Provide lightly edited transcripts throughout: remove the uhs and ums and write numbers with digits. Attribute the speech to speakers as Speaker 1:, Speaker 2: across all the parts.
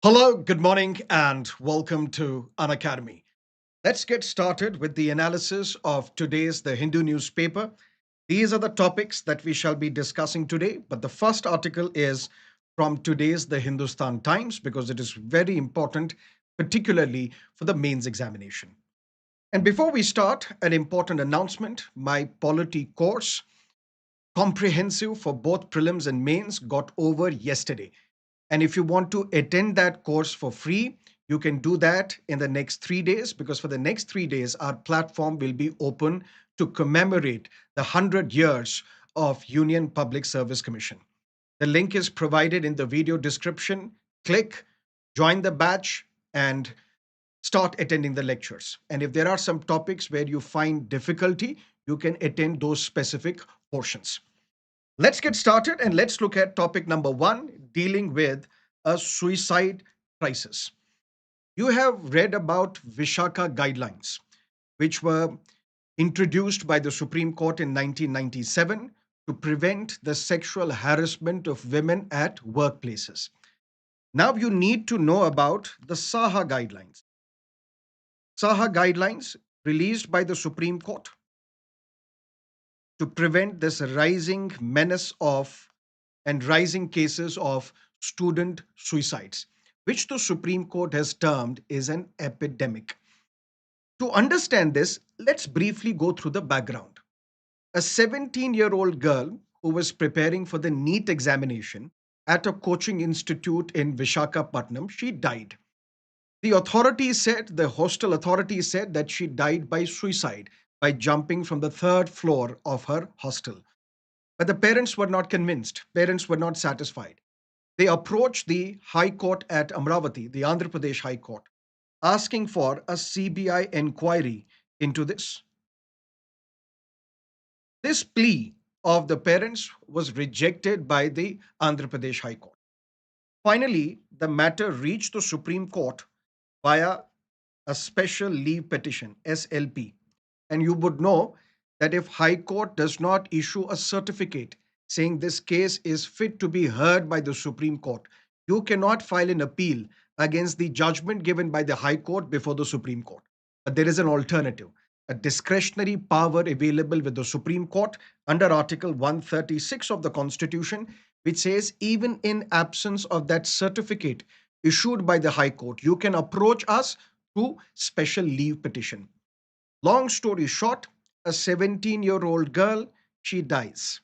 Speaker 1: Hello, good morning, and welcome to Unacademy. Let's get started with the analysis of today's The Hindu newspaper. These are the topics that we shall be discussing today, but the first article is from today's The Hindustan Times because it is very important, particularly for the mains examination. And before we start, an important announcement: my polity course, comprehensive for both prelims and mains, got over yesterday. And if you want to attend that course for free, you can do that in the next 3 days, because for the next 3 days, our platform will be open to commemorate the 100 years of Union Public Service Commission. The link is provided in the video description. Click, join the batch, and start attending the lectures. And if there are some topics where you find difficulty, you can attend those specific portions. Let's get started and let's look at topic number one, dealing with a suicide crisis. You have read about Vishaka guidelines, which were introduced by the Supreme Court in 1997 to prevent the sexual harassment of women at workplaces. Now you need to know about the Saha guidelines. Saha guidelines released by the Supreme Court to prevent this rising menace of and rising cases of student suicides, which the Supreme Court has termed is an epidemic. To understand this, let's briefly go through the background. A 17-year-old girl who was preparing for the NEET examination at a coaching institute in Vishakhapatnam, she died. The hostel authorities said that she died by suicide by jumping from the third floor of her hostel. But the parents were not convinced. Parents were not satisfied. They approached the High Court at Amravati, the Andhra Pradesh High Court, asking for a CBI inquiry into this. This plea of the parents was rejected by the Andhra Pradesh High Court. Finally, the matter reached the Supreme Court via a special leave petition, SLP. And you would know that if High Court does not issue a certificate saying this case is fit to be heard by the Supreme Court, you cannot file an appeal against the judgment given by the High Court before the Supreme Court. But there is an alternative, a discretionary power available with the Supreme Court under Article 136 of the Constitution, which says even in absence of that certificate issued by the High Court, you can approach us through special leave petition. Long story short, a 17-year-old girl, she dies,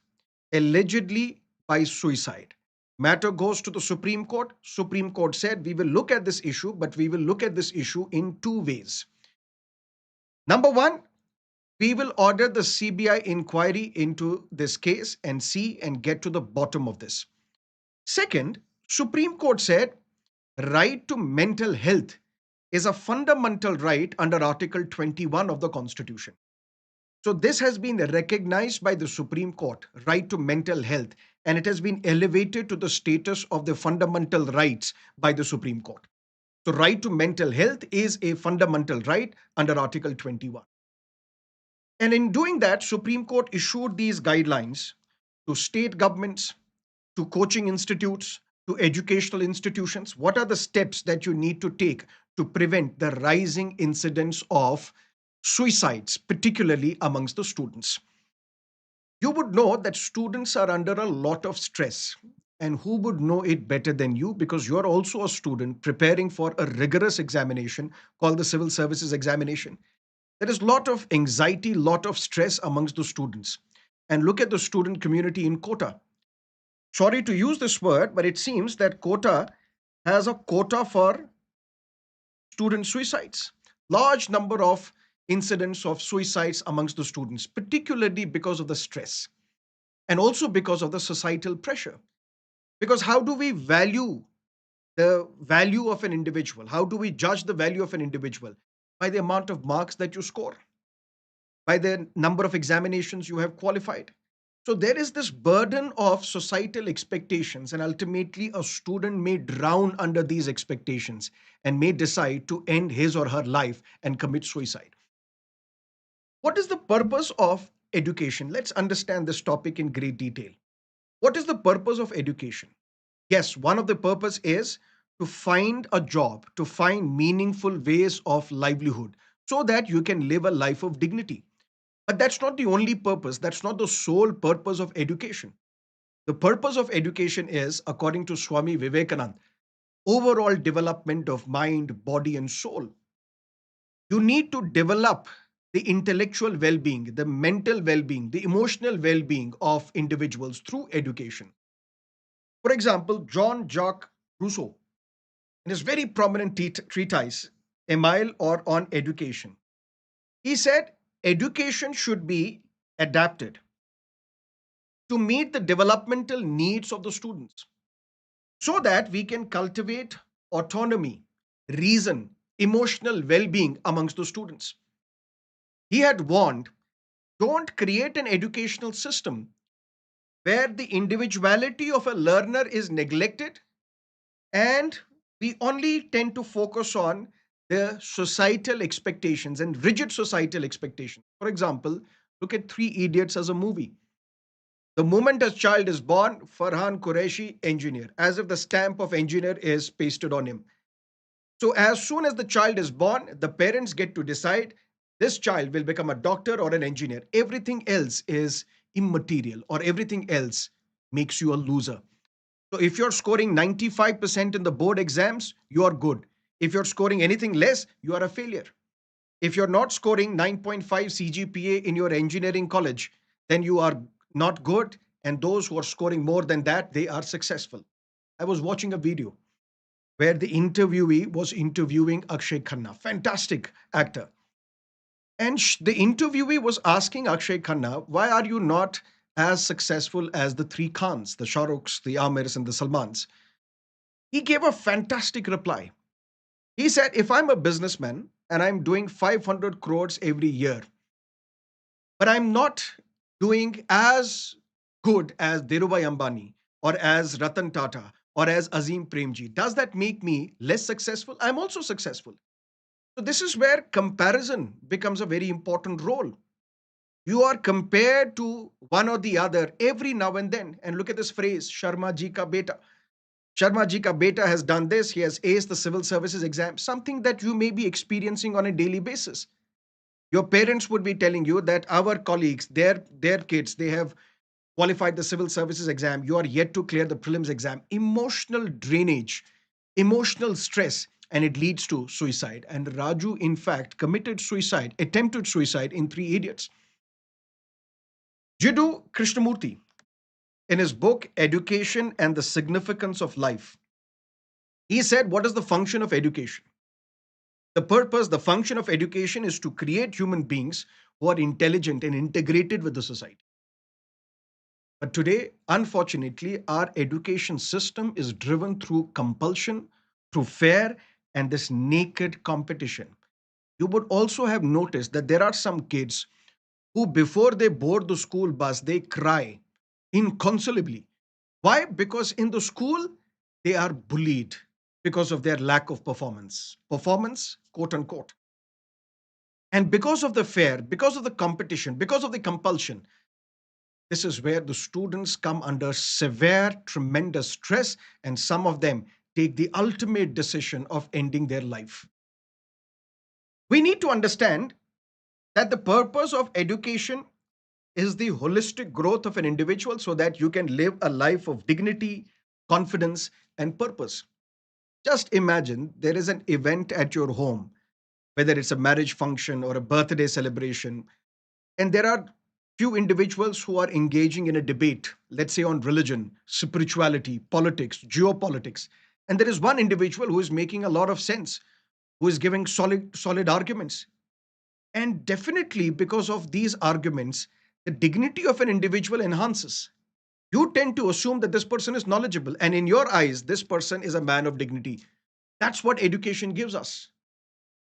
Speaker 1: allegedly by suicide. Matter goes to the Supreme Court. Supreme Court said, we will look at this issue, but we will look at this issue in two ways. Number one, we will order the CBI inquiry into this case and see and get to the bottom of this. Second, Supreme Court said right to mental health is a fundamental right under Article 21 of the Constitution. So this has been recognized by the Supreme Court, right to mental health, and it has been elevated to the status of the fundamental rights by the Supreme Court. So right to mental health is a fundamental right under Article 21. And in doing that, Supreme Court issued these guidelines to state governments, to coaching institutes, to educational institutions. What are the steps that you need to take to prevent the rising incidence of suicides, particularly amongst the students? You would know that students are under a lot of stress. And who would know it better than you? Because you're also a student preparing for a rigorous examination called the Civil Services Examination. There is a lot of anxiety, lot of stress amongst the students. And look at the student community in Kota. Sorry to use this word, but it seems that Kota has a quota for student suicides. Large number of incidents of suicides amongst the students, particularly because of the stress and also because of the societal pressure. Because how do we value the value of an individual? How do we judge the value of an individual? By the amount of marks that you score, by the number of examinations you have qualified. So there is this burden of societal expectations, and ultimately a student may drown under these expectations and may decide to end his or her life and commit suicide. What is the purpose of education? Let's understand this topic in great detail. What is the purpose of education? Yes, one of the purpose is to find a job, to find meaningful ways of livelihood so that you can live a life of dignity. But that's not the only purpose, that's not the sole purpose of education. The purpose of education is, according to Swami Vivekananda, overall development of mind, body, and soul. You need to develop the intellectual well being, the mental well being, the emotional well being of individuals through education. For example, John Jacques Rousseau, in his very prominent treatise, A Mile or on Education, he said education should be adapted to meet the developmental needs of the students so that we can cultivate autonomy, reason, emotional well being amongst the students. He had warned, don't create an educational system where the individuality of a learner is neglected and we only tend to focus on the societal expectations and rigid societal expectations. For example, look at Three Idiots as a movie. The moment a child is born, Farhan Qureshi, engineer, as if the stamp of engineer is pasted on him. So, as soon as the child is born, the parents get to decide this child will become a doctor or an engineer. Everything else is immaterial, or everything else makes you a loser. So, if you're scoring 95% in the board exams, you are good. If you're scoring anything less, you are a failure. If you're not scoring 9.5 CGPA in your engineering college, then you are not good. And those who are scoring more than that, they are successful. I was watching a video where the interviewee was interviewing Akshay Khanna, fantastic actor. And the interviewee was asking Akshay Khanna, why are you not as successful as the three Khans, the Shah Rukhs, the Amirs, and the Salmans? He gave a fantastic reply. He said, if I'm a businessman and I'm doing 500 crores every year, but I'm not doing as good as Dhirubhai Ambani or as Ratan Tata or as Azim Premji, does that make me less successful? I'm also successful. So this is where comparison becomes a very important role. You are compared to one or the other every now and then. And look at this phrase, Sharma ji ka beta. Sharma ji ka beta has done this. He has aced the civil services exam, something that you may be experiencing on a daily basis. Your parents would be telling you that our colleagues, their kids, they have qualified the civil services exam. You are yet to clear the prelims exam. Emotional drainage, emotional stress, and it leads to suicide. And Raju, in fact, committed suicide, attempted suicide in Three Idiots. Jiddu Krishnamurti, in his book Education and the Significance of Life, he said, what is the function of education? The purpose, the function of education is to create human beings who are intelligent and integrated with the society. But today, unfortunately, our education system is driven through compulsion, through fear, and this naked competition. You would also have noticed that there are some kids who, before they board the school bus, they cry inconsolably. Why? Because in the school, they are bullied because of their lack of performance. Performance, quote unquote. And because of the fear, because of the competition, because of the compulsion, this is where the students come under severe, tremendous stress, and some of them take the ultimate decision of ending their life. We need to understand that the purpose of education is the holistic growth of an individual so that you can live a life of dignity, confidence, and purpose. Just imagine there is an event at your home, whether it's a marriage function or a birthday celebration, and there are few individuals who are engaging in a debate, let's say on religion, spirituality, politics, geopolitics. And there is one individual who is making a lot of sense, who is giving solid arguments. And definitely, because of these arguments, the dignity of an individual enhances. You tend to assume that this person is knowledgeable, and in your eyes, this person is a man of dignity. That's what education gives us,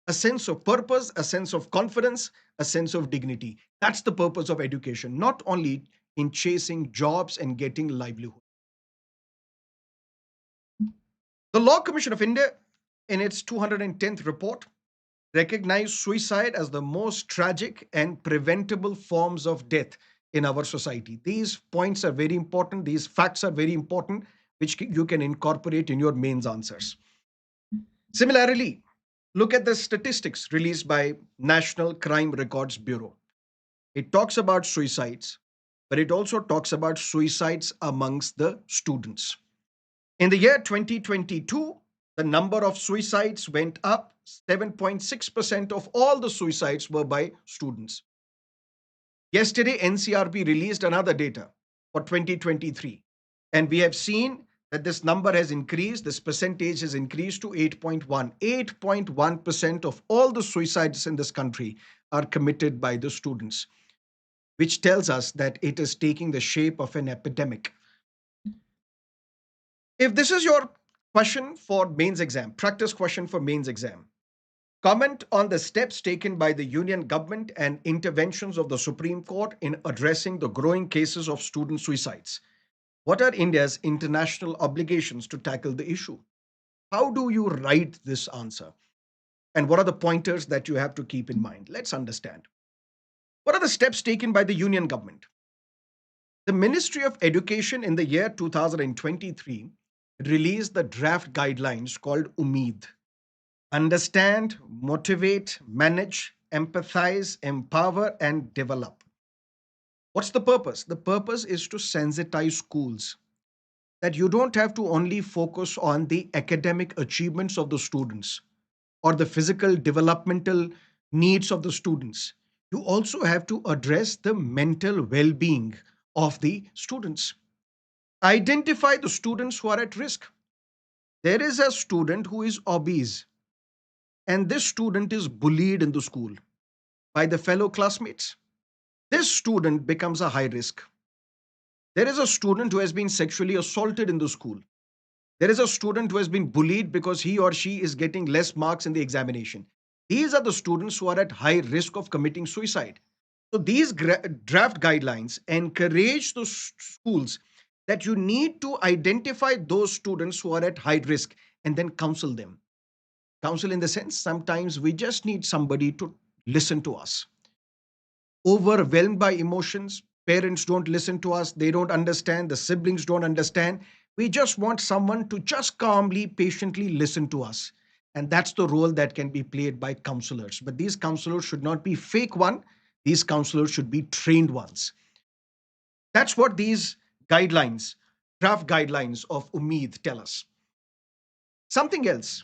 Speaker 1: a sense of purpose, a sense of confidence, a sense of dignity. That's the purpose of education, not only in chasing jobs and getting livelihood. The Law Commission of India, in its 210th report, recognized suicide as the most tragic and preventable forms of death in our society. These points are very important, these facts are very important, which you can incorporate in your mains answers. Similarly, look at the statistics released by National Crime Records Bureau. It talks about suicides, but it also talks about suicides amongst the students. In the year 2022, the number of suicides went up. 7.6% of all the suicides were by students. Yesterday, NCRB released another data for 2023, and we have seen that this number has increased, this percentage has increased to 8.1. 8.1% of all the suicides in this country are committed by the students, which tells us that it is taking the shape of an epidemic. If this is your question for mains exam, practice question for mains exam, comment on the steps taken by the union government and interventions of the Supreme Court in addressing the growing cases of student suicides. What are India's international obligations to tackle the issue? How do you write this answer? And what are the pointers that you have to keep in mind? Let's understand. What are the steps taken by the union government? The Ministry of Education in the year 2023 released the draft guidelines called UMEED: understand, motivate, manage, empathize, empower, and develop. What's the purpose? The purpose is to sensitize schools that you don't have to only focus on the academic achievements of the students or the physical developmental needs of the students. You also have to address the mental well being of the students. Identify the students who are at risk. There is a student who is obese, and this student is bullied in the school by the fellow classmates. This student becomes a high risk. There is a student who has been sexually assaulted in the school. There is a student who has been bullied because he or she is getting less marks in the examination. These are the students who are at high risk of committing suicide. So these draft guidelines encourage the schools that you need to identify those students who are at high risk and then counsel them. Counsel in the sense, sometimes we just need somebody to listen to us. Overwhelmed by emotions, parents don't listen to us, they don't understand, the siblings don't understand. We just want someone to just calmly, patiently listen to us. And that's the role that can be played by counselors. But these counselors should not be fake one. These counselors should be trained ones. That's what these guidelines, draft guidelines of Umeed tell us. Something else.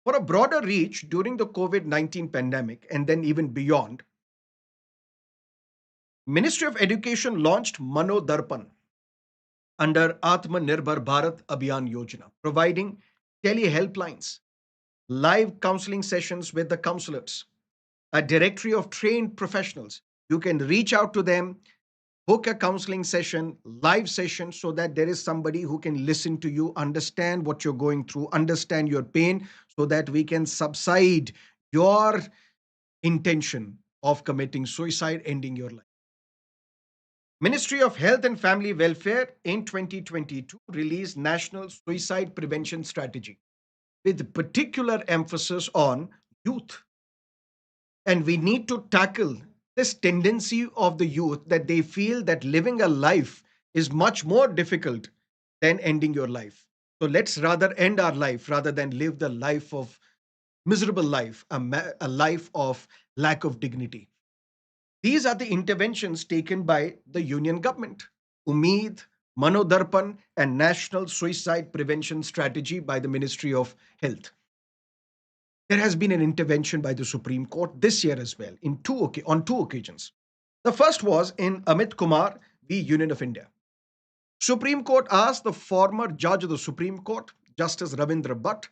Speaker 1: For a broader reach during the COVID-19 pandemic and then even beyond, Ministry of Education launched Mano Darpan under Atmanirbhar Bharat Abhiyan Yojana, providing tele helplines, live counseling sessions with the counselors, a directory of trained professionals. You can reach out to them, book a counseling session, live session, so that there is somebody who can listen to you, understand what you're going through, understand your pain, so that we can subside your intention of committing suicide, ending your life. Ministry of Health and Family Welfare in 2022 released National Suicide Prevention Strategy with particular emphasis on youth. And we need to tackle this tendency of the youth that they feel that living a life is much more difficult than ending your life. So let's rather end our life rather than live the life of miserable life, a life of lack of dignity. These are the interventions taken by the union government. Umeed, Manodarpan, and National Suicide Prevention Strategy by the Ministry of Health. There has been an intervention by the Supreme Court this year as well, on two occasions. The first was in Amit Kumar v. Union of India. Supreme Court asked the former judge of the Supreme Court, Justice Ravindra Bhatt,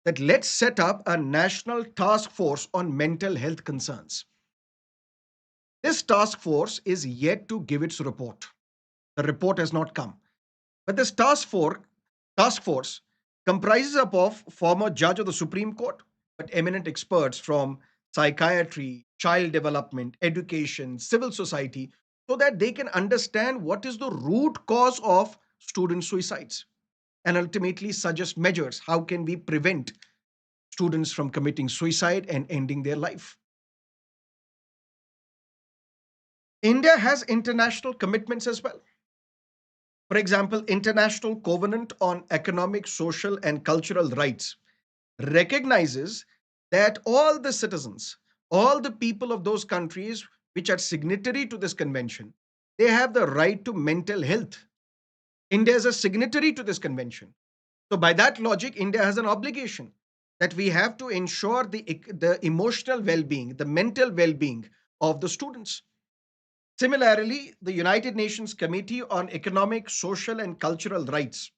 Speaker 1: that let's set up a national task force on mental health concerns. This task force is yet to give its report. The report has not come. But this task force comprises of former judge of the Supreme Court, but eminent experts from psychiatry, child development, education, civil society, so that they can understand what is the root cause of student suicides and ultimately suggest measures. How can we prevent students from committing suicide and ending their life? India has international commitments as well. For example, International Covenant on Economic, Social, and Cultural Rights. recognizes that all the citizens, all the people of those countries which are signatory to this convention, they have the right to mental health. India is a signatory to this convention. So, by that logic, India has an obligation that we have to ensure the emotional well being, the mental well being of the students. Similarly, the United Nations Committee on Economic, Social, and Cultural Rights,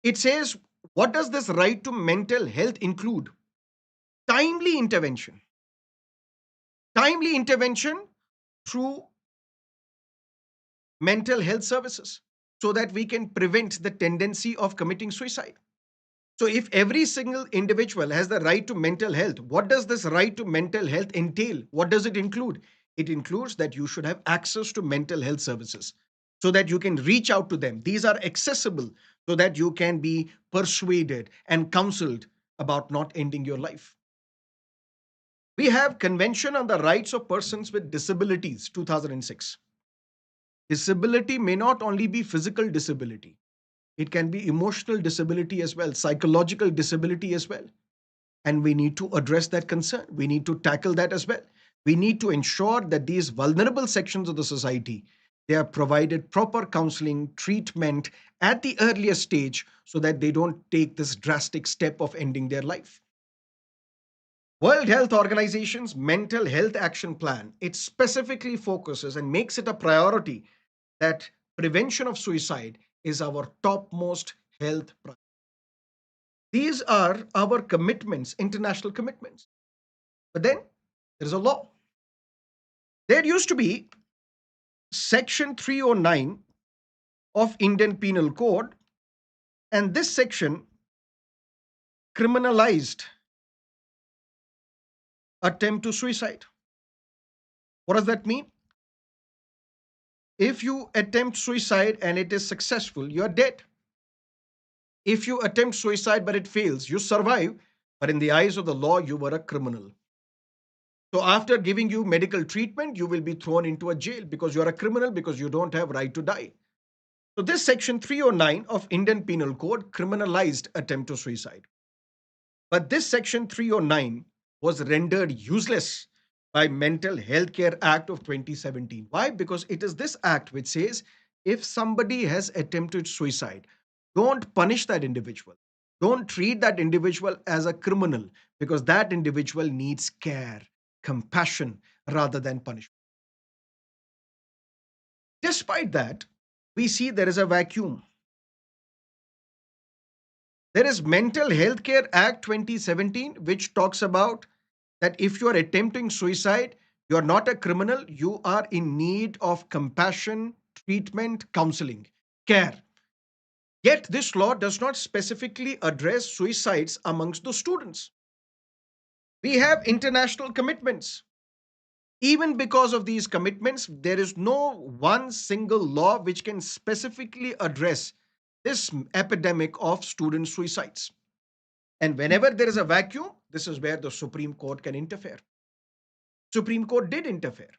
Speaker 1: it says, what does this right to mental health include? Timely intervention. Timely intervention through mental health services so that we can prevent the tendency of committing suicide. So, if every single individual has the right to mental health, what does this right to mental health entail? What does it include? It includes that you should have access to mental health services so that you can reach out to them. These are accessible so that you can be persuaded and counseled about not ending your life. We have Convention on the Rights of Persons with Disabilities, 2006. Disability may not only be physical disability, it can be emotional disability as well, psychological disability as well. And we need to address that concern. We need to tackle that as well. We need to ensure that these vulnerable sections of the society, they are provided proper counseling, treatment at the earliest stage so that they don't take this drastic step of ending their life. World Health Organization's Mental Health Action Plan, it specifically focuses and makes it a priority that prevention of suicide is our topmost health priority. These are our commitments, international commitments. But then there is a law. There used to be Section 309 of Indian Penal Code, and this section criminalized attempt to suicide. What does that mean? If you attempt suicide and it is successful, you are dead. If you attempt suicide but it fails, you survive, but in the eyes of the law, you were a criminal. So after giving you medical treatment, you will be thrown into a jail because you are a criminal because you don't have right to die. So this section 309 of Indian Penal Code criminalized attempt to suicide. But this section 309 was rendered useless by Mental Health Care Act of 2017. Why? Because it is this act which says if somebody has attempted suicide, don't punish that individual. Don't treat that individual as a criminal because that individual needs care, compassion rather than punishment. Despite that, we see there is a vacuum. There is Mental Health Care Act 2017, which talks about that if you are attempting suicide, you are not a criminal, you are in need of compassion, treatment, counseling, care. Yet this law does not specifically address suicides amongst the students. We have international commitments. Even because of these commitments, there is no one single law which can specifically address this epidemic of student suicides. And whenever there is a vacuum, this is where the Supreme Court can interfere. Supreme Court did interfere.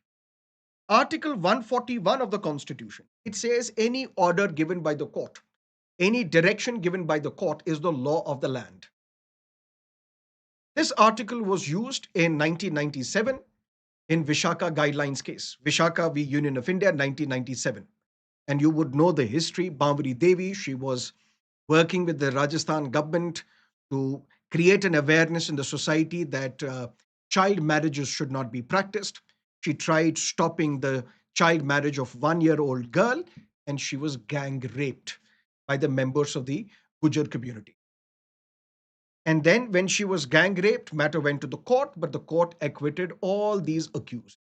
Speaker 1: Article 141 of the Constitution, it says any order given by the court, any direction given by the court is the law of the land. This article was used in 1997 in Vishaka Guidelines case, Vishaka v. Union of India, 1997. And you would know the history. Bamri Devi, she was working with the Rajasthan government to create an awareness in the society that child marriages should not be practiced. She tried stopping the child marriage of 1 year old girl, and she was gang raped by the members of the Gujar community. And then, when she was gang raped, matter went to the court, but the court acquitted all these accused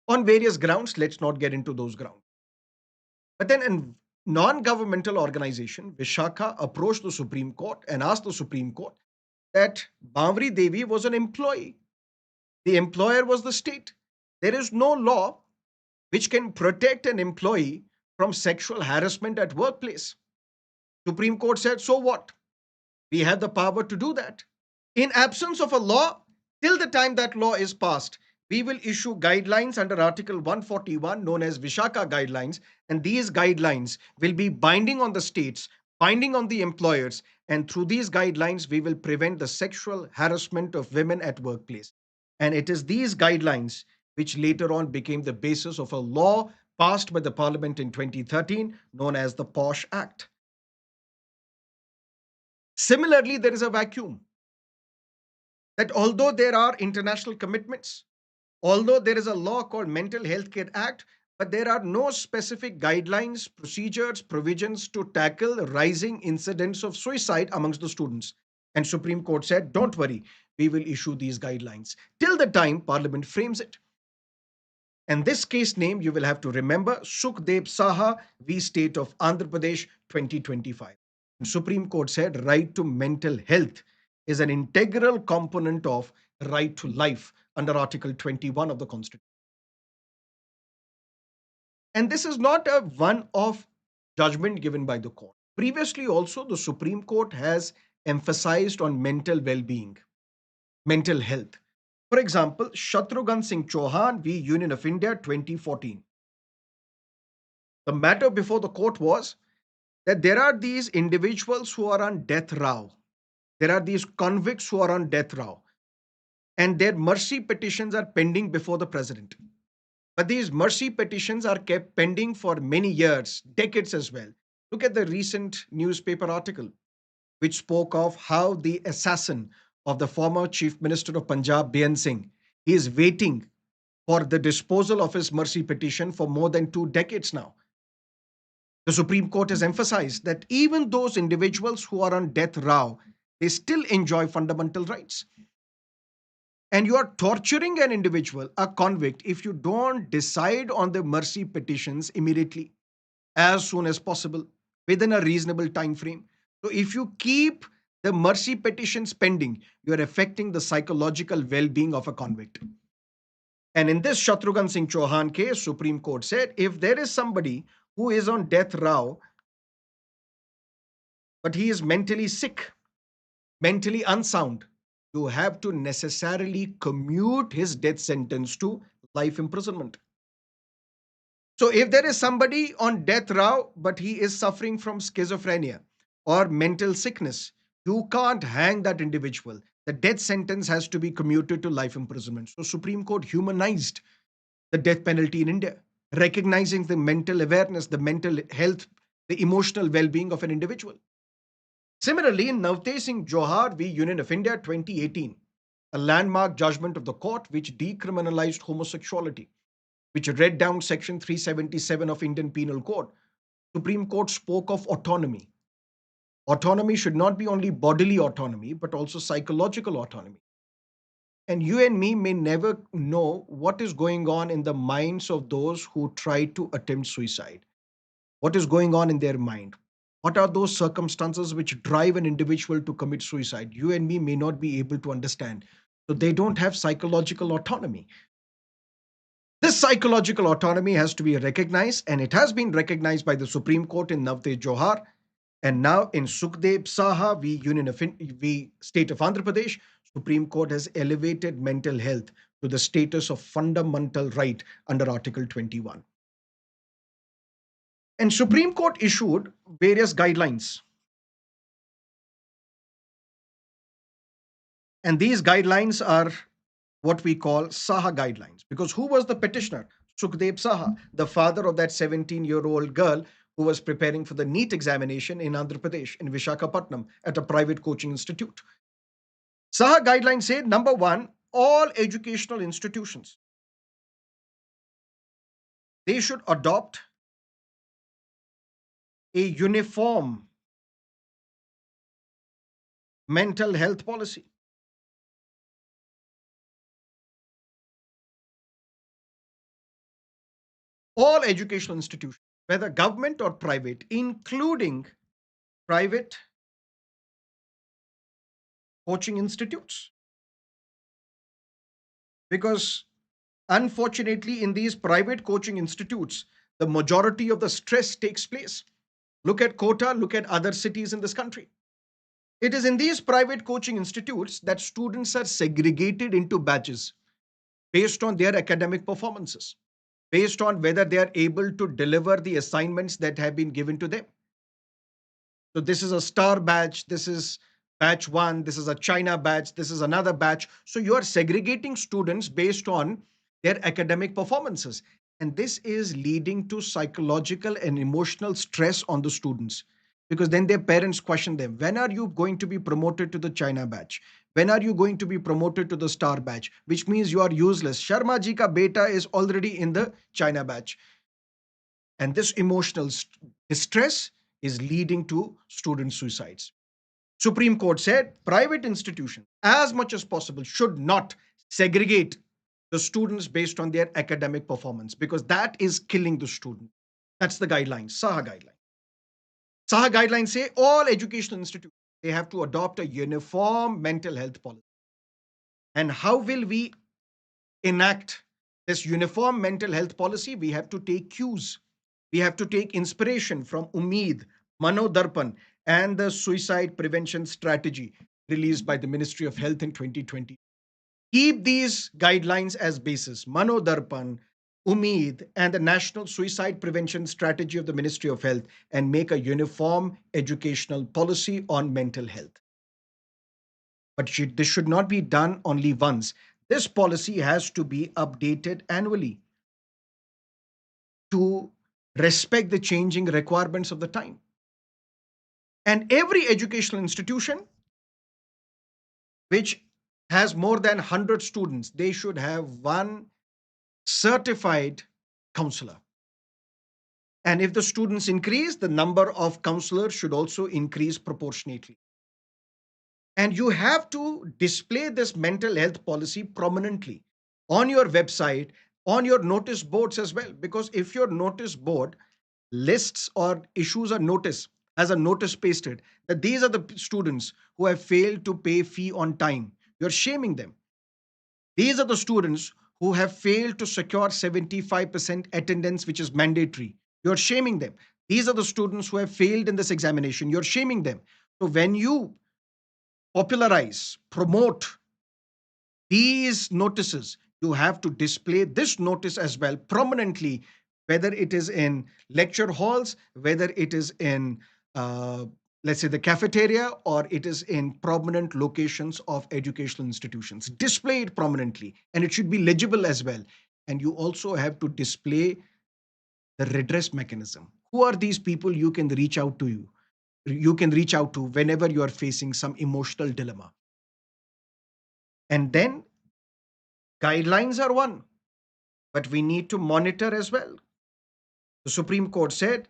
Speaker 1: on various grounds. Let's not get into those grounds. But then, a non governmental organization, Vishaka, approached the Supreme Court and asked the Supreme Court that Bamri Devi was an employee. The employer was the state. There is no law which can protect an employee from sexual harassment at workplace. Supreme Court said, so what? We have the power to do that. In absence of a law, till the time that law is passed, we will issue guidelines under Article 141 known as Vishaka Guidelines, and these guidelines will be binding on the states, binding on the employers, and through these guidelines, we will prevent the sexual harassment of women at workplace. And it is these guidelines which later on became the basis of a law passed by the parliament in 2013 known as the POSH Act. Similarly, there is a vacuum that although there are international commitments, although there is a law called Mental Health Care Act, but there are no specific guidelines, procedures, provisions to tackle rising incidents of suicide amongst the students. And Supreme Court said, don't worry, we will issue these guidelines till the time Parliament frames it. And this case name you will have to remember, Sukhdev Saha v. State of Andhra Pradesh 2025. Supreme Court said right to mental health is an integral component of right to life under Article 21 of the Constitution. And this is not a one-off judgment given by the court. Previously, also, the Supreme Court has emphasized on mental well-being, mental health. For example, Shatrughan Singh Chauhan v. Union of India 2014. The matter before the court was that there are these individuals who are on death row. There are these convicts who are on death row, and their mercy petitions are pending before the president. But these mercy petitions are kept pending for many years, decades as well. Look at the recent newspaper article, which spoke of how the assassin of the former Chief Minister of Punjab, Bean Singh, he is waiting for the disposal of his mercy petition for more than 2 decades now. The Supreme Court has emphasized that even those individuals who are on death row, they still enjoy fundamental rights. And you are torturing an individual, a convict, if you don't decide on the mercy petitions immediately, as soon as possible, within a reasonable time frame. So if you keep the mercy petitions pending, you are affecting the psychological well-being of a convict. And in this Shatrughan Singh Chauhan case, Supreme Court said if there is somebody who is on death row, but he is mentally sick, mentally unsound, you have to necessarily commute his death sentence to life imprisonment. So if there is somebody on death row, but he is suffering from schizophrenia or mental sickness, you can't hang that individual. The death sentence has to be commuted to life imprisonment. So Supreme Court humanized the death penalty in India, recognizing the mental awareness, the mental health, the emotional well-being of an individual. Similarly, in Navtej Singh Johar v. Union of India 2018, a landmark judgment of the court which decriminalized homosexuality, which read down Section 377 of Indian Penal Code, Supreme Court spoke of autonomy. Autonomy should not be only bodily autonomy, but also psychological autonomy. And you and me may never know what is going on in the minds of those who try to attempt suicide. What is going on in their mind? What are those circumstances which drive an individual to commit suicide? You and me may not be able to understand. So they don't have psychological autonomy. This psychological autonomy has to be recognized, and it has been recognized by the Supreme Court in Navtej Johar, and now in Sukhdev Saha v. State of Andhra Pradesh. Supreme Court has elevated mental health to the status of fundamental right under Article 21. And Supreme Court issued various guidelines. And these guidelines are what we call Saha guidelines. Because who was the petitioner? Sukhdev Saha, the father of that 17-year-old girl who was preparing for the NEET examination in Andhra Pradesh, in Vishakhapatnam, at a private coaching institute. Saha guidelines say, number one, all educational institutions, they should adopt a uniform mental health policy. All educational institutions, whether government or private, including private coaching institutes. Because unfortunately, in these private coaching institutes, the majority of the stress takes place. Look at Kota, look at other cities in this country. It is in these private coaching institutes that students are segregated into batches based on their academic performances, based on whether they are able to deliver the assignments that have been given to them. So this is a star batch, this is batch one, this is a China batch, this is another batch. So you are segregating students based on their academic performances. And this is leading to psychological and emotional stress on the students, because then their parents question them, when are you going to be promoted to the China batch? When are you going to be promoted to the star batch? Which means you are useless. Sharma ji ka beta is already in the China batch. And this emotional distress is leading to student suicides. Supreme Court said private institutions, as much as possible, should not segregate the students based on their academic performance, because that is killing the student. That's the guidelines, Saha guidelines. Saha guidelines say all educational institutions, they have to adopt a uniform mental health policy. And how will we enact this uniform mental health policy? We have to take cues. We have to take inspiration from Umeed, Manodarpan, and the suicide prevention strategy released by the Ministry of Health in 2020. Keep these guidelines as basis, Manodarpan, Umeed, and the National Suicide Prevention Strategy of the Ministry of Health, and make a uniform educational policy on mental health. But this should not be done only once. This policy has to be updated annually to respect the changing requirements of the time. And every educational institution which has more than 100 students, they should have one certified counselor. And if the students increase, the number of counselors should also increase proportionately. And you have to display this mental health policy prominently on your website, on your notice boards as well. Because if your notice board lists or issues a notice, as a notice pasted, that these are the students who have failed to pay fee on time, you're shaming them. These are the students who have failed to secure 75% attendance, which is mandatory. You're shaming them. These are the students who have failed in this examination. You're shaming them. So when you popularize, promote these notices, you have to display this notice as well prominently, whether it is in lecture halls, whether it is in, uh, let's say, the cafeteria, or it is in prominent locations of educational institutions. Display it prominently, and it should be legible as well. And you also have to display the redress mechanism. Who are these people you can reach out to? You can reach out to whenever you are facing some emotional dilemma. And then guidelines are one, but we need to monitor as well. The Supreme Court said,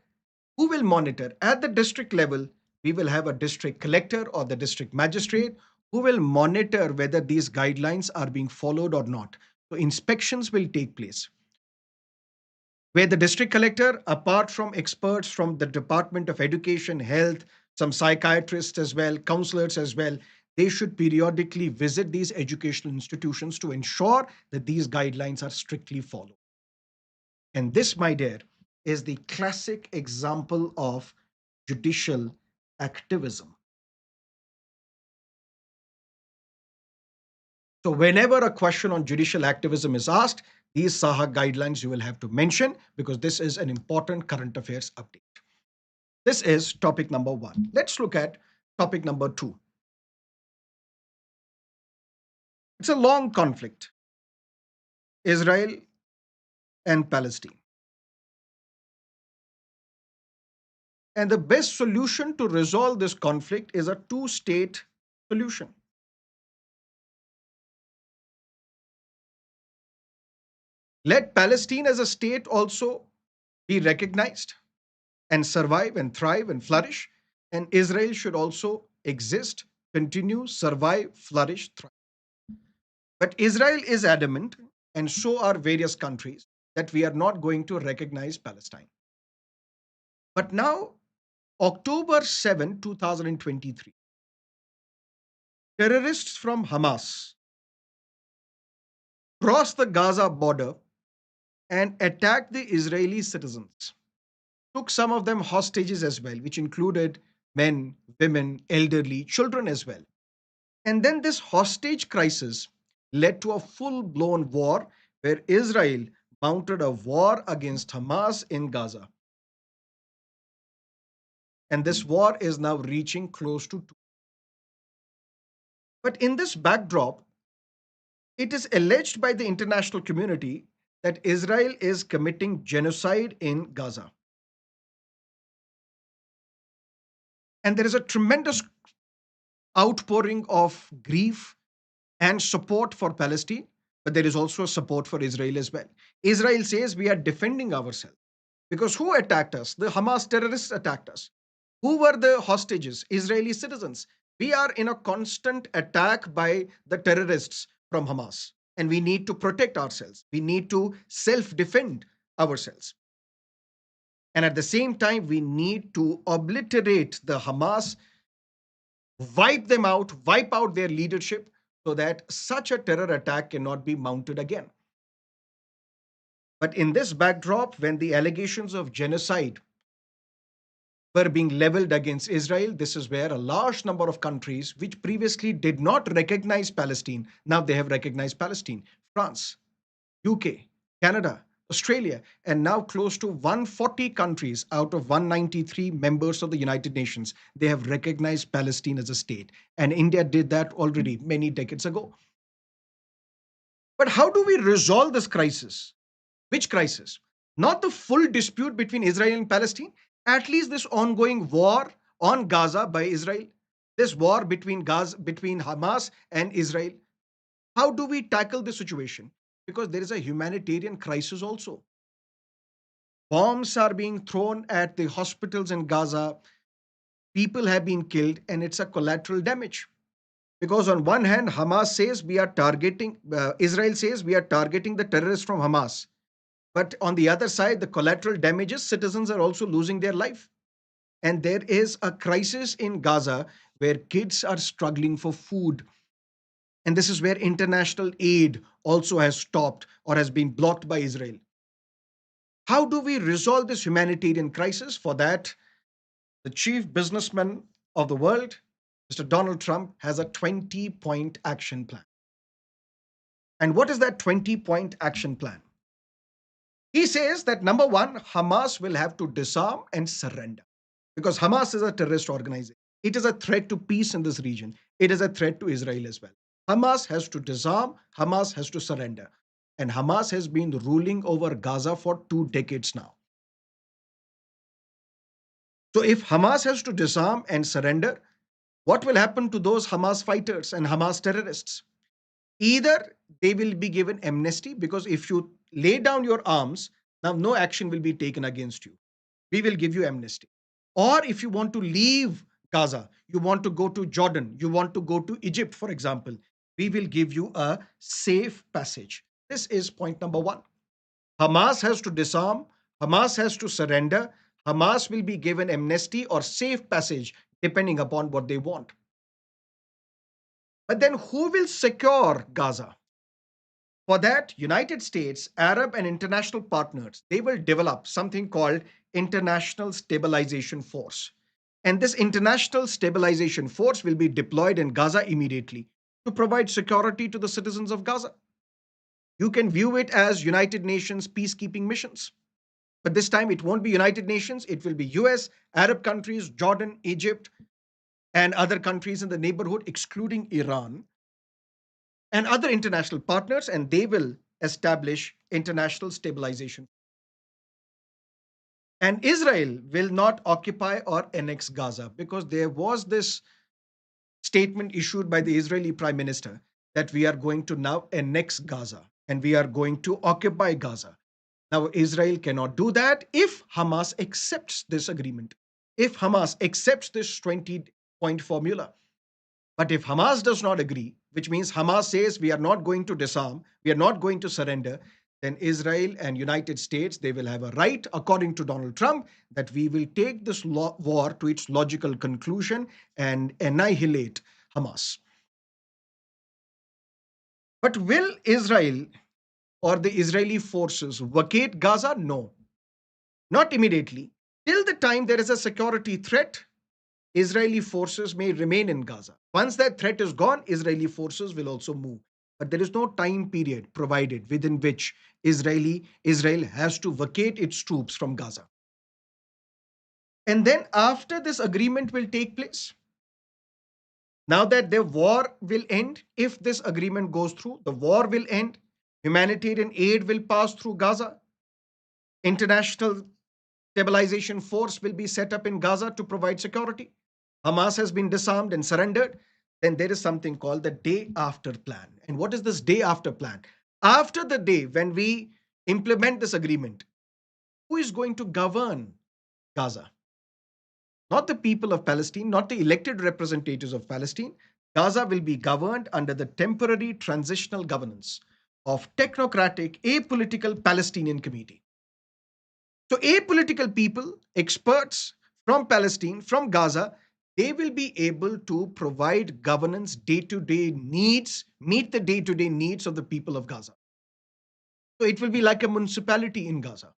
Speaker 1: who will monitor? At the district level, we will have a district collector or the district magistrate who will monitor whether these guidelines are being followed or not. So inspections will take place, where the district collector, apart from experts from the Department of Education, Health, some psychiatrists as well, counselors as well, they should periodically visit these educational institutions to ensure that these guidelines are strictly followed. And this, my dear, is the classic example of judicial activism. So, whenever a question on judicial activism is asked, these Saha guidelines you will have to mention, because this is an important current affairs update. This is topic number one. Let's look at topic number two. It's a long conflict, Israel and Palestine. And the best solution to resolve this conflict is a two-state solution. Let Palestine as a state also be recognized and survive and thrive and flourish. And Israel should also exist, continue, survive, flourish, thrive. But Israel is adamant, and so are various countries, that we are not going to recognize Palestine. But now, October 7, 2023, terrorists from Hamas crossed the Gaza border and attacked the Israeli citizens, took some of them hostages as well, which included men, women, elderly, children as well. And then this hostage crisis led to a full blown war where Israel mounted a war against Hamas in Gaza. And this war is now reaching close to two. But in this backdrop, it is alleged by the international community that Israel is committing genocide in Gaza. And there is a tremendous outpouring of grief and support for Palestine, but there is also support for Israel as well. Israel says we are defending ourselves because who attacked us? The Hamas terrorists attacked us. Who were the hostages? Israeli citizens. We are in a constant attack by the terrorists from Hamas, and we need to protect ourselves. We need to self defend ourselves. And at the same time, we need to obliterate the Hamas, wipe them out, wipe out their leadership so that such a terror attack cannot be mounted again. But in this backdrop, when the allegations of genocide were being leveled against Israel, this is where a large number of countries which previously did not recognize Palestine, now they have recognized Palestine. France, UK, Canada, Australia, and now close to 140 countries out of 193 members of the United Nations, they have recognized Palestine as a state. And India did that already many decades ago. But how do we resolve this crisis? Which crisis? Not the full dispute between Israel and Palestine, at least this ongoing war on Gaza by Israel, this war between Gaza, between Hamas and Israel. How do we tackle this situation? Because there is a humanitarian crisis also. Bombs are being thrown at the hospitals in Gaza. People have been killed, and it's a collateral damage. Because on one hand, Israel says we are targeting the terrorists from Hamas. But on the other side, the collateral damages, citizens are also losing their life. And there is a crisis in Gaza where kids are struggling for food. And this is where international aid also has stopped or has been blocked by Israel. How do we resolve this humanitarian crisis? For that, the chief businessman of the world, Mr. Donald Trump, has a 20-point action plan. And what is that 20-point action plan? He says that number one, Hamas will have to disarm and surrender because Hamas is a terrorist organization. It is a threat to peace in this region. It is a threat to Israel as well. Hamas has to disarm, Hamas has to surrender. And Hamas has been ruling over Gaza for 2 decades now. So if Hamas has to disarm and surrender, what will happen to those Hamas fighters and Hamas terrorists? Either they will be given amnesty because if you lay down your arms, now no action will be taken against you. We will give you amnesty. Or if you want to leave Gaza, you want to go to Jordan, you want to go to Egypt, for example, we will give you a safe passage. This is point number one. Hamas has to disarm, Hamas has to surrender, Hamas will be given amnesty or safe passage depending upon what they want. But then who will secure Gaza? For that, United States, Arab and international partners, they will develop something called International Stabilization Force. And this International Stabilization Force will be deployed in Gaza immediately to provide security to the citizens of Gaza. You can view it as United Nations peacekeeping missions. But this time it won't be United Nations, it will be US, Arab countries, Jordan, Egypt, and other countries in the neighborhood, excluding Iran, and other international partners, and they will establish international stabilization. And Israel will not occupy or annex Gaza because there was this statement issued by the Israeli prime minister that we are going to now annex Gaza and we are going to occupy Gaza. Now, Israel cannot do that if Hamas accepts this agreement, if Hamas accepts this 20-point formula. But if Hamas does not agree, which means Hamas says we are not going to disarm, we are not going to surrender, then Israel and United States, they will have a right, according to Donald Trump, that we will take this war to its logical conclusion and annihilate Hamas. But will Israel or the Israeli forces vacate Gaza? No, not immediately. Till the time there is a security threat, Israeli forces may remain in Gaza. Once that threat is gone, Israeli forces will also move. But there is no time period provided within which Israel has to vacate its troops from Gaza. And then after this agreement will take place, now that the war will end, if this agreement goes through, the war will end, humanitarian aid will pass through Gaza, international stabilization force will be set up in Gaza to provide security. Hamas has been disarmed and surrendered. Then there is something called the day after plan. And what is this day after plan? After the day when we implement this agreement, who is going to govern Gaza? Not the people of Palestine, not the elected representatives of Palestine. Gaza will be governed under the temporary transitional governance of technocratic, apolitical Palestinian Committee. So, apolitical people, experts from Palestine, from Gaza, they will be able to provide governance day to day needs, meet the day to day needs of the people of Gaza. So, it will be like a municipality in Gaza.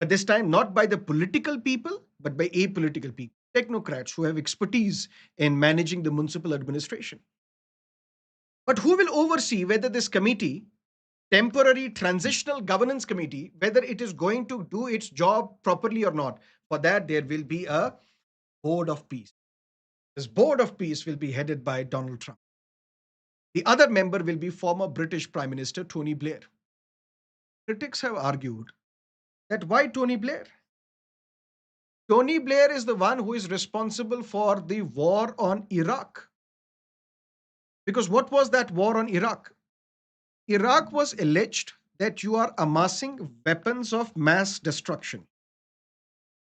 Speaker 1: But this time, not by the political people, but by apolitical people, technocrats who have expertise in managing the municipal administration. But who will oversee whether this committee, temporary transitional governance committee, whether it is going to do its job properly or not? For that, there will be a board of peace. This board of peace will be headed by Donald Trump. The other member will be former British Prime Minister Tony Blair. Critics have argued that why Tony Blair? Tony Blair is the one who is responsible for the war on Iraq. Because what was that war on Iraq? Iraq was alleged that you are amassing weapons of mass destruction.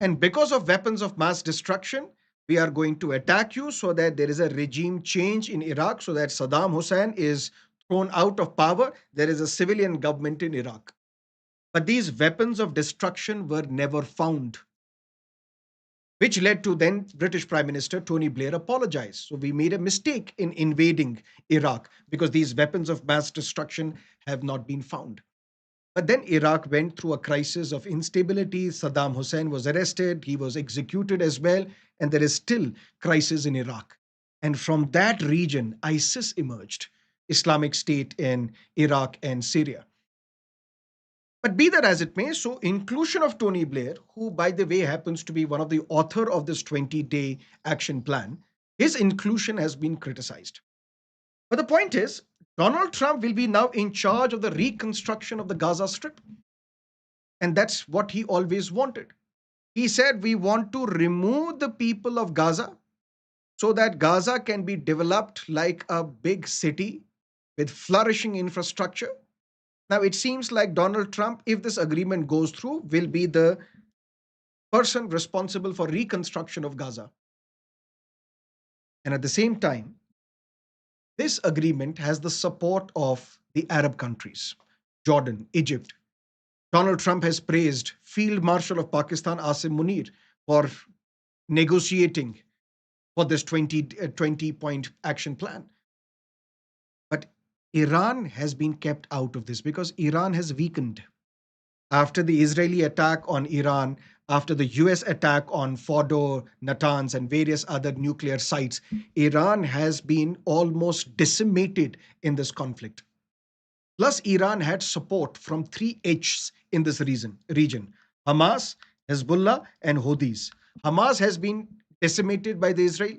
Speaker 1: And because of weapons of mass destruction, we are going to attack you so that there is a regime change in Iraq, so that Saddam Hussein is thrown out of power. There is a civilian government in Iraq. But these weapons of destruction were never found, which led to then British Prime Minister Tony Blair apologize. So we made a mistake in invading Iraq because these weapons of mass destruction have not been found. But then Iraq went through a crisis of instability. Saddam Hussein was arrested, he was executed as well, and there is still crisis in Iraq. And from that region, ISIS emerged, Islamic State in Iraq and Syria. But be that as it may, so inclusion of Tony Blair, who by the way happens to be one of the author of this 20-day action plan, his inclusion has been criticized. But the point is, Donald Trump will be now in charge of the reconstruction of the Gaza Strip. And that's what he always wanted. He said, we want to remove the people of Gaza so that Gaza can be developed like a big city with flourishing infrastructure. Now, it seems like Donald Trump, if this agreement goes through, will be the person responsible for reconstruction of Gaza. And at the same time, this agreement has the support of the Arab countries, Jordan, Egypt. Donald Trump has praised Field Marshal of Pakistan, Asim Munir, for negotiating for this 20-point action plan. But Iran has been kept out of this because Iran has weakened. After the Israeli attack on Iran, after the US attack on Fordo, Natanz, and various other nuclear sites, Iran has been almost decimated in this conflict. Plus, Iran had support from three H's in this region: Hamas, Hezbollah, and Houthis. Hamas has been decimated by the Israel,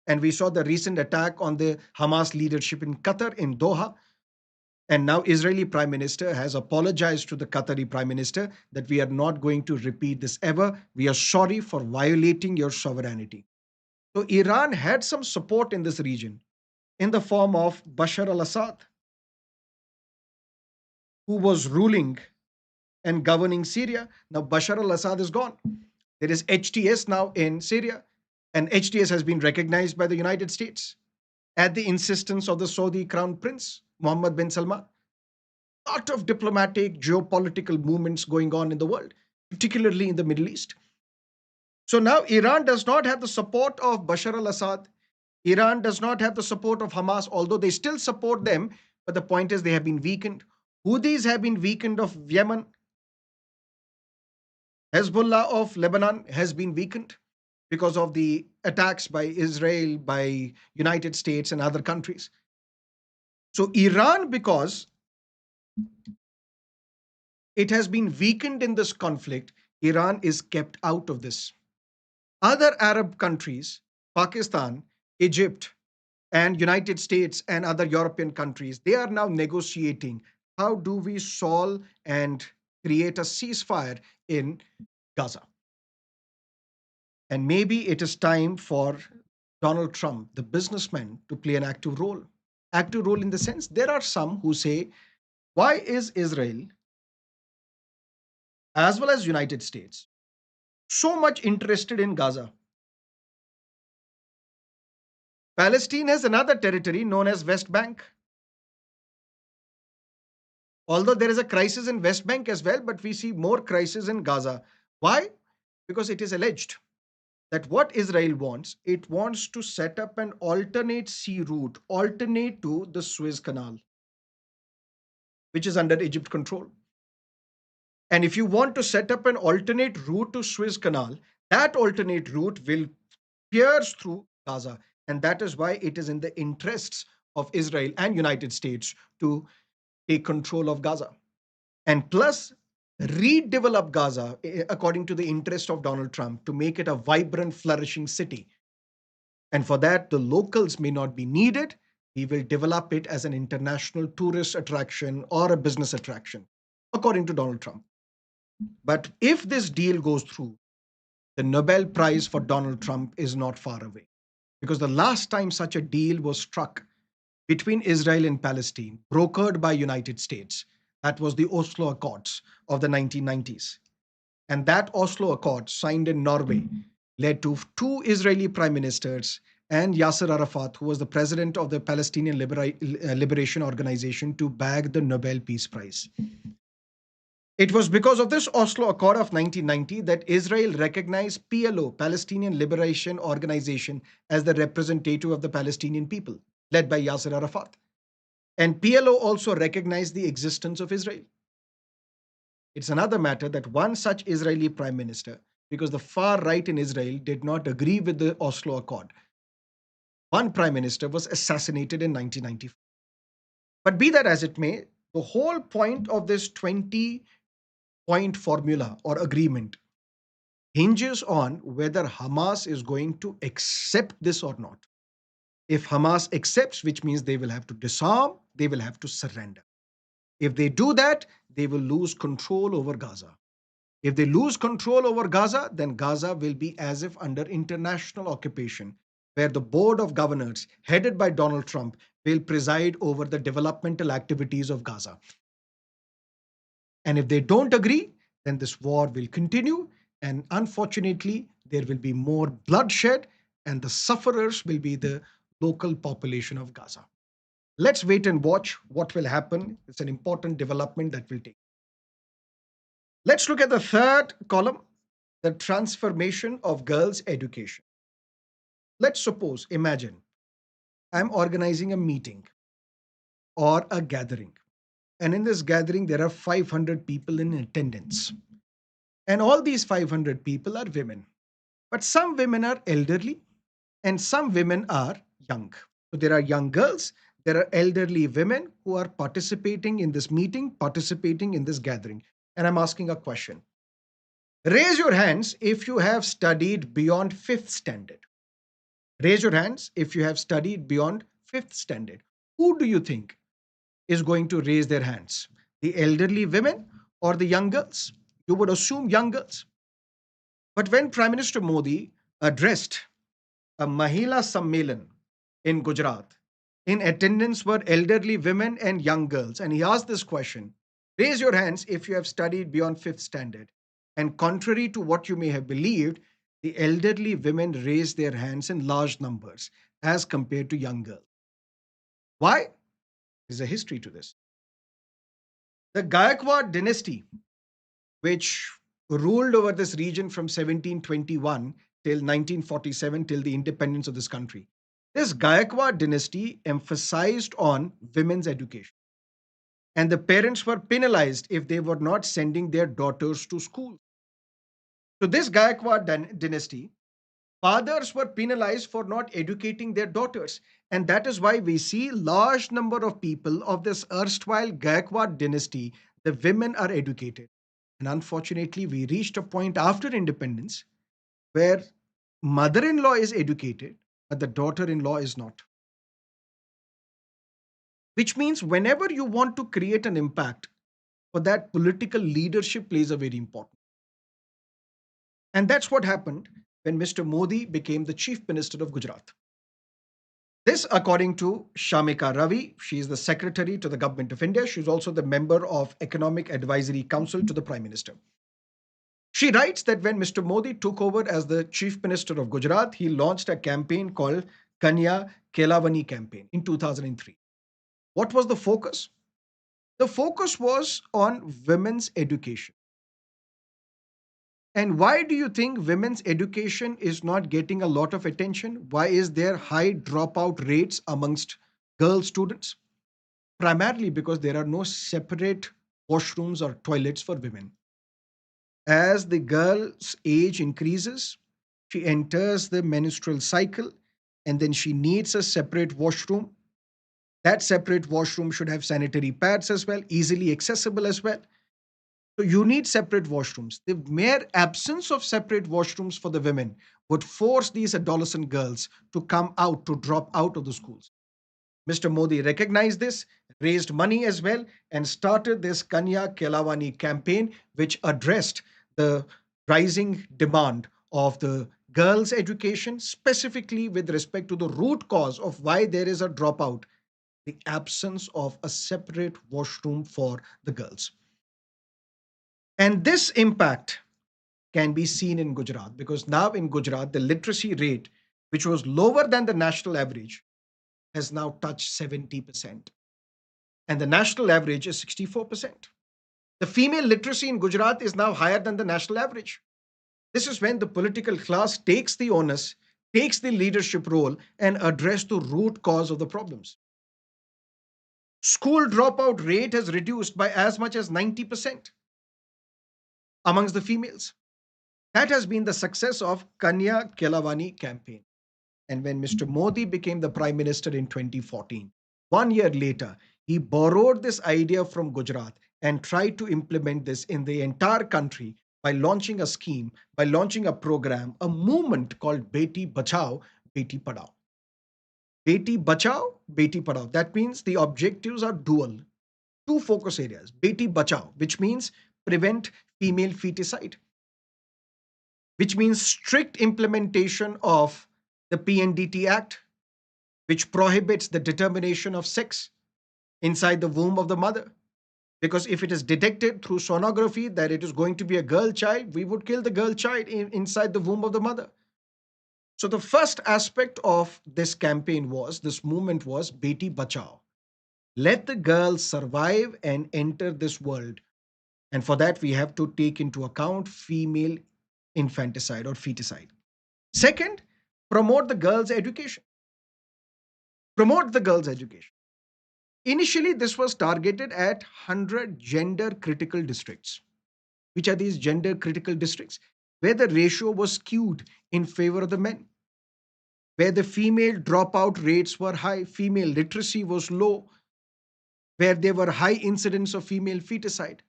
Speaker 1: and we saw the recent attack on the Hamas leadership in Qatar, in Doha. And now Israeli Prime Minister has apologized to the Qatari Prime Minister that we are not going to repeat this ever. We are sorry for violating your sovereignty. So Iran had some support in this region in the form of Bashar al-Assad, who was ruling and governing Syria. Now Bashar al-Assad is gone. There is HTS now in Syria, and HTS has been recognized by the United States at the insistence of the Saudi Crown Prince Mohammed bin Salman. Lot of diplomatic, geopolitical movements going on in the world, particularly in the Middle East. So now Iran does not have the support of Bashar al Assad. Iran does not have the support of Hamas, although they still support them. But the point is, they have been weakened. Houthis have been weakened of Yemen. Hezbollah of Lebanon has been weakened because of the attacks by Israel, by United States, and other countries. So Iran, because it has been weakened in this conflict, Iran is kept out of this. Other Arab countries, Pakistan, Egypt, and United States and other European countries, they are now negotiating how do we solve and create a ceasefire in Gaza. And maybe it is time for Donald Trump, the businessman, to play an active role. Active role in the sense there are some who say, why is Israel as well as United States so much interested in Gaza? Palestine has another territory known as West Bank. Although there is a crisis in West Bank as well, but we see more crisis in Gaza. Why? Because it is alleged that what Israel wants, it wants to set up an alternate sea route, alternate to the Suez Canal, which is under Egypt control. And if you want to set up an alternate route to Suez Canal, that alternate route will pierce through Gaza. And that is why it is in the interests of Israel and United States to take control of Gaza. And plus, redevelop Gaza according to the interest of Donald Trump to make it a vibrant, flourishing city. And for that, the locals may not be needed. He will develop it as an international tourist attraction or a business attraction, according to Donald Trump. But if this deal goes through, the Nobel Prize for Donald Trump is not far away. Because the last time such a deal was struck between Israel and Palestine, brokered by United States, that was the Oslo Accords of the 1990s. And that Oslo Accord, signed in Norway, led to two Israeli prime ministers and Yasser Arafat, who was the president of the Palestinian Liberation Organization, to bag the Nobel Peace Prize. It was because of this Oslo Accord of 1990 that Israel recognized PLO, Palestinian Liberation Organization, as the representative of the Palestinian people, led by Yasser Arafat. And PLO also recognized the existence of Israel. It's another matter that one such Israeli prime minister, because the far right in Israel did not agree with the Oslo Accord, one prime minister was assassinated in 1994. But be that as it may, the whole point of this 20-point formula or agreement hinges on whether Hamas is going to accept this or not. If Hamas accepts, which means they will have to disarm, they will have to surrender. If they do that, they will lose control over Gaza. If they lose control over Gaza, then Gaza will be as if under international occupation, where the board of governors, headed by Donald Trump, will preside over the developmental activities of Gaza. And if they don't agree, then this war will continue. And unfortunately, there will be more bloodshed, and the sufferers will be the local population of Gaza. Let's wait and watch what will happen. It's an important development that will take. Let's look at the third column, the transformation of girls' education. Let's suppose, imagine, I'm organizing a meeting or a gathering. And in this gathering, there are 500 people in attendance. And all these 500 people are women. But some women are elderly and some women are young. So there are young girls, there are elderly women who are participating in this meeting, participating in this gathering. And I'm asking a question. Raise your hands if you have studied beyond fifth standard. Raise your hands if you have studied beyond fifth standard. Who do you think is going to raise their hands? The elderly women or the young girls? You would assume young girls. But when Prime Minister Modi addressed a Mahila Sammelan in Gujarat, in attendance were elderly women and young girls. And he asked this question: raise your hands if you have studied beyond fifth standard. And contrary to what you may have believed, the elderly women raised their hands in large numbers as compared to young girls. Why? There's a history to this. The Gayakwad dynasty, which ruled over this region from 1721 till 1947, till the independence of this country. This Gayakwad dynasty emphasized on women's education. And the parents were penalized if they were not sending their daughters to school. So, this Gayakwad dynasty, fathers were penalized for not educating their daughters. And that is why we see large number of people of this erstwhile Gayakwad dynasty, the women are educated. And unfortunately, we reached a point after independence where Mother in law is educated, but the daughter in law is not. Which means whenever you want to create an impact, for that political leadership plays a very important. And that's what happened when Mr. Modi became the chief minister of Gujarat. This, according to Shamika Ravi, she is the secretary to the government of India. She's also the member of Economic Advisory Council to the Prime Minister. She writes that when Mr. Modi took over as the chief minister of Gujarat, he launched a campaign called Kanya Kelavani campaign in 2003. What was the focus? The focus was on women's education. And why do you think women's education is not getting a lot of attention? Why is there high dropout rates amongst girl students? Primarily because there are no separate washrooms or toilets for women. As the girl's age increases, she enters the menstrual cycle and then she needs a separate washroom. That separate washroom should have sanitary pads as well, easily accessible as well. So you need separate washrooms. The mere absence of separate washrooms for the women would force these adolescent girls to come out, to drop out of the schools. Mr. Modi recognized this, raised money as well, and started this Kanya Kelavani campaign, which addressed the rising demand of the girls' education, specifically with respect to the root cause of why there is a dropout, the absence of a separate washroom for the girls. And this impact can be seen in Gujarat because now in Gujarat, the literacy rate, which was lower than the national average, has now touched 70%. And the national average is 64%. The female literacy in Gujarat is now higher than the national average. This is when the political class takes the onus, takes the leadership role, and address the root cause of the problems. School dropout rate has reduced by as much as 90% amongst the females. That has been the success of Kanya Kelavani campaign. And when Mr. Modi became the prime minister in 2014, 1 year later, he borrowed this idea from Gujarat and tried to implement this in the entire country by launching a scheme, by launching a program, a movement called Beti Bachao, Beti Padhao. Beti Bachao, Beti Padhao. That means the objectives are dual. Two focus areas. Beti Bachao, which means prevent female feticide, which means strict implementation of the PNDT Act, which prohibits the determination of sex inside the womb of the mother. Because if it is detected through sonography that it is going to be a girl child, we would kill the girl child inside the womb of the mother. So the first aspect of this campaign was, this movement was Beti Bachao. Let the girls survive and enter this world. And for that, we have to take into account female infanticide or feticide. Second, promote the girls' education. Promote the girls' education. Initially, this was targeted at 100 gender critical districts. Which are these gender critical districts? Where the ratio was skewed in favor of the men, where the female dropout rates were high, female literacy was low, where there were high incidents of female feticide.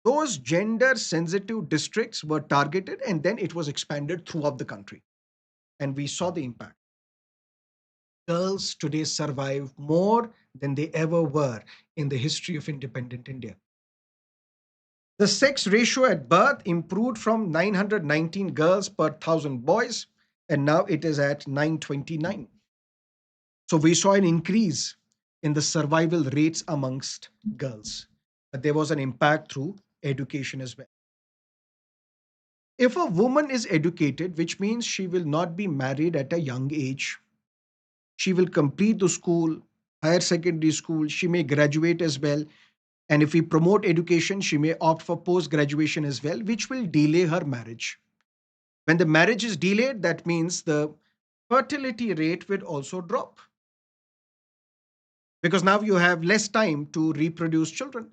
Speaker 1: Those gender sensitive districts were targeted and then it was expanded throughout the country. And we saw the impact. Girls today survive more than they ever were in the history of independent India. The sex ratio at birth improved from 919 girls per 1,000 boys, and now it is at 929. So we saw an increase in the survival rates amongst girls. But there was an impact through education as well. If a woman is educated, which means she will not be married at a young age, she will complete the school, higher secondary school, she may graduate as well. And if we promote education, she may opt for post graduation as well, which will delay her marriage. When the marriage is delayed, that means the fertility rate will also drop because now you have less time to reproduce children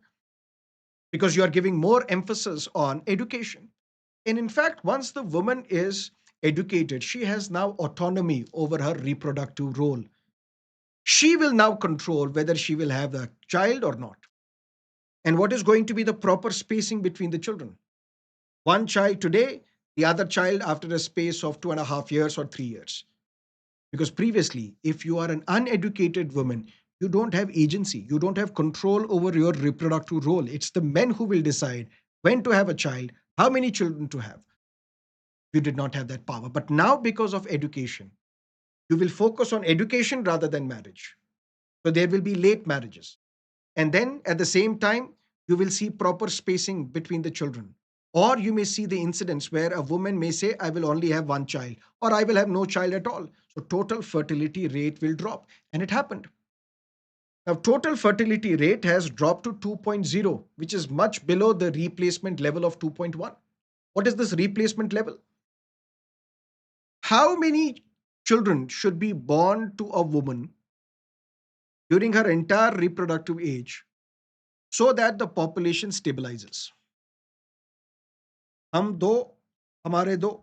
Speaker 1: because you are giving more emphasis on education. And in fact, once the woman is educated, she has now autonomy over her reproductive role. She will now control whether she will have a child or not. And what is going to be the proper spacing between the children? One child today, the other child after a space of 2.5 years or 3 years. Because previously, if you are an uneducated woman, you don't have agency, you don't have control over your reproductive role. It's the men who will decide when to have a child, how many children to have. You did not have that power. But now, because of education, you will focus on education rather than marriage. So there will be late marriages. And then at the same time, you will see proper spacing between the children. Or you may see the incidents where a woman may say, I will only have one child, or I will have no child at all. So total fertility rate will drop. And it happened. Now, total fertility rate has dropped to 2.0, which is much below the replacement level of 2.1. What is this replacement level? How many children should be born to a woman during her entire reproductive age so that the population stabilizes? हम दो हमारे दो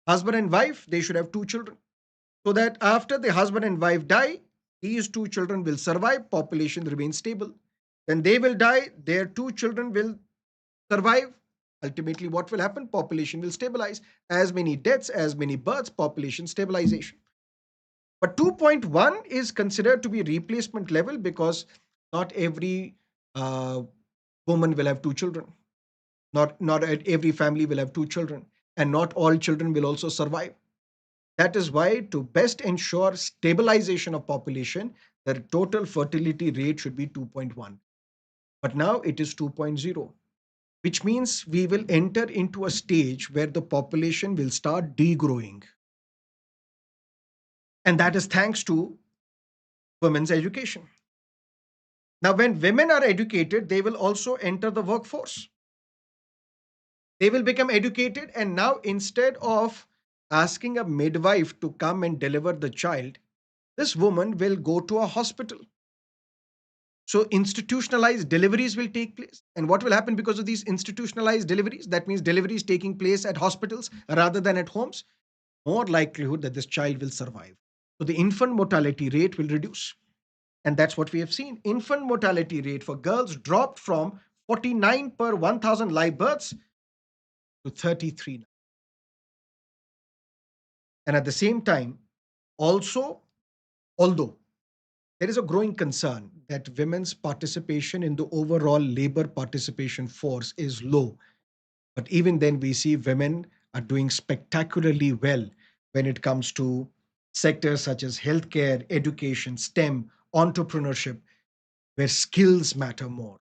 Speaker 1: husband and wife, they should have two children, so that after the husband and wife die, these two children will survive, population remains stable. Then they will die, their two children will survive. Ultimately, what will happen? Population will stabilize. As many deaths, as many births, population stabilization. But 2.1 is considered to be replacement level because not every uh, woman will have two children. Not every family will have two children, and not all children will also survive. That is why, to best ensure stabilization of population, the total fertility rate should be 2.1. But now it is 2.0, which means we will enter into a stage where the population will start degrowing. And that is thanks to women's education. Now, when women are educated, they will also enter the workforce. They will become educated, and now instead of asking a midwife to come and deliver the child, this woman will go to a hospital. So institutionalized deliveries will take place. And what will happen because of these institutionalized deliveries? That means deliveries taking place at hospitals rather than at homes. More likelihood that this child will survive. So the infant mortality rate will reduce. And that's what we have seen. Infant mortality rate for girls dropped from 49 per 1,000 live births to 33. And at the same time, also, although there is a growing concern that women's participation in the overall labor participation force is low. But even then, we see women are doing spectacularly well when it comes to sectors such as healthcare, education, STEM, entrepreneurship, where skills matter more.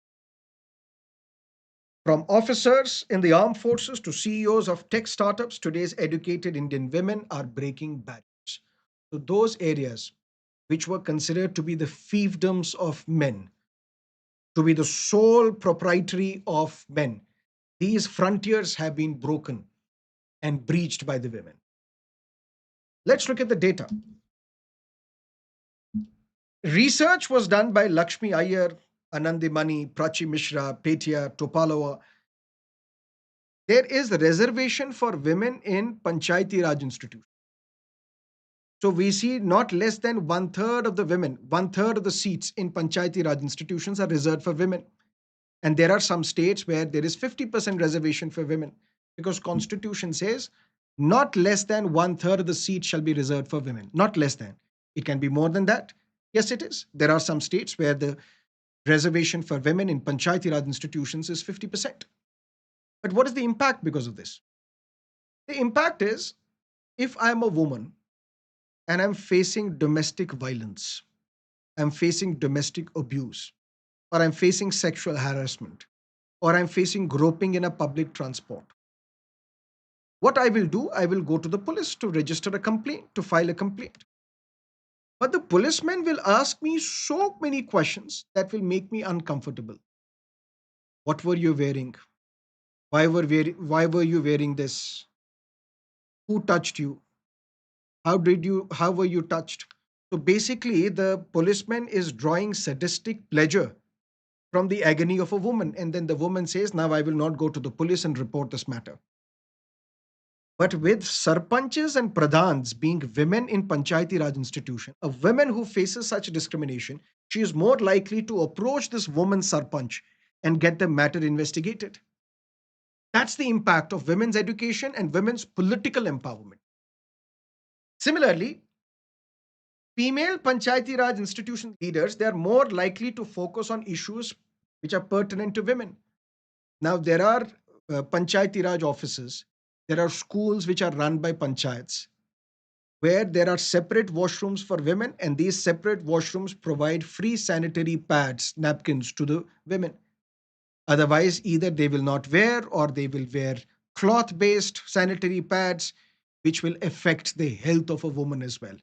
Speaker 1: From officers in the armed forces to CEOs of tech startups, today's educated Indian women are breaking barriers. So, those areas which were considered to be the fiefdoms of men, to be the sole proprietary of men, these frontiers have been broken and breached by the women. Let's look at the data. Research was done by Lakshmi Iyer, Anandimani, Prachi Mishra, Petia, Topalova. There is reservation for women in Panchayati Raj institutions. So we see not less than one third of the women, one third of the seats in Panchayati Raj institutions are reserved for women. And there are some states where there is 50% reservation for women because constitution says not less than one third of the seats shall be reserved for women. Not less than. It can be more than that. Yes, it is. There are some states where the reservation for women in Panchayati Raj institutions is 50%. But what is the impact because of this? The impact is if I'm a woman and I'm facing domestic violence, I'm facing domestic abuse, or I'm facing sexual harassment, or I'm facing groping in a public transport. What I will do, I will go to the police to register a complaint, to file a complaint. But the policeman will ask me so many questions that will make me uncomfortable. What were you wearing? Why were you wearing this? Who touched you? How were you touched? So basically, the policeman is drawing sadistic pleasure from the agony of a woman. And then the woman says, now I will not go to the police and report this matter. But with sarpanches and pradhans being women in Panchayati Raj institution, a woman who faces such discrimination, she is more likely to approach this woman sarpanch and get the matter investigated. That's the impact of women's education and women's political empowerment. Similarly, female Panchayati Raj institution leaders, they are more likely to focus on issues which are pertinent to women. Now, there are Panchayati Raj offices, there are schools which are run by panchayats, where there are separate washrooms for women, and these separate washrooms provide free sanitary pads, napkins to the women. Otherwise, either they will not wear or they will wear cloth based sanitary pads, which will affect the health of a woman as well.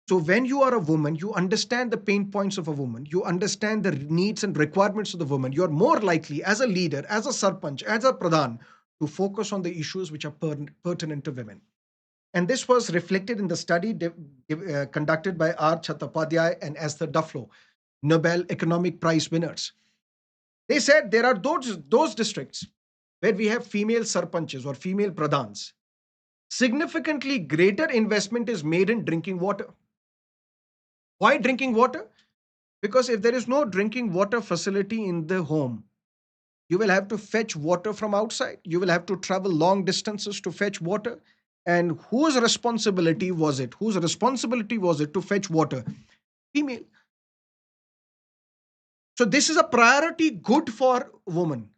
Speaker 1: So, when you are a woman, you understand the pain points of a woman, you understand the needs and requirements of the woman. You are more likely, as a leader, as a sarpanch, as a pradhan, to focus on the issues which are pertinent to women. And this was reflected in the study conducted by R. Chattopadhyay and Esther Duflo, Nobel Economic Prize winners. They said there are those districts where we have female sarpanches or female pradhans. Significantly greater investment is made in drinking water. Why drinking water? Because if there is no drinking water facility in the home, you will have to fetch water from outside. You will have to travel long distances to fetch water. And whose responsibility was it? Whose responsibility was it to fetch water? Female. So this is a priority good for women,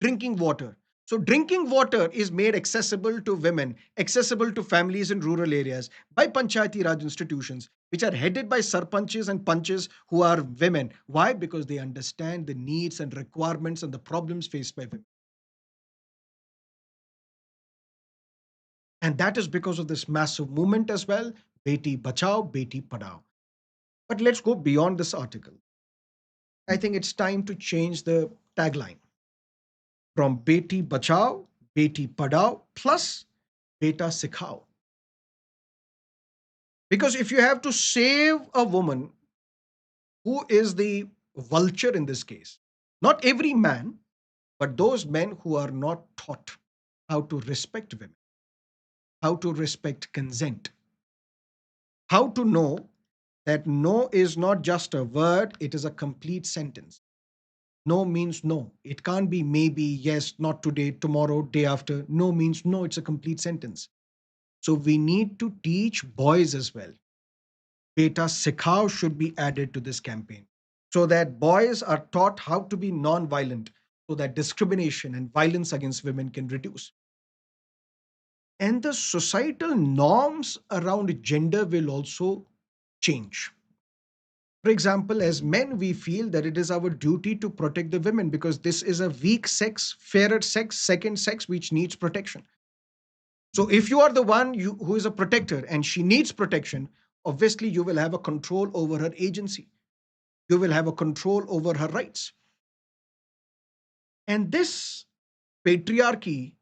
Speaker 1: drinking water. So drinking water is made accessible to women, accessible to families in rural areas by Panchayati Raj institutions, which are headed by sarpanches and panches who are women. Why? Because they understand the needs and requirements and the problems faced by women. And that is because of this massive movement as well, Beti Bachao, Beti Padhao. But let's go beyond this article. I think it's time to change the tagline from Beti Bachao, Beti Padhao plus Beta Sikhao. Because if you have to save a woman, who is the vulture in this case? Not every man, but those men who are not taught how to respect women, how to respect consent, how to know that no is not just a word, it is a complete sentence. No means no. It can't be maybe, yes, not today, tomorrow, day after. No means no, it's a complete sentence. So we need to teach boys as well. Beta Sikhao should be added to this campaign so that boys are taught how to be non-violent, so that discrimination and violence against women can reduce. And the societal norms around gender will also change. For example, as men, we feel that it is our duty to protect the women because this is a weak sex, fairer sex, second sex, which needs protection. So, if you are the one who is a protector and she needs protection, obviously you will have a control over her agency. You will have a control over her rights. And this patriarchy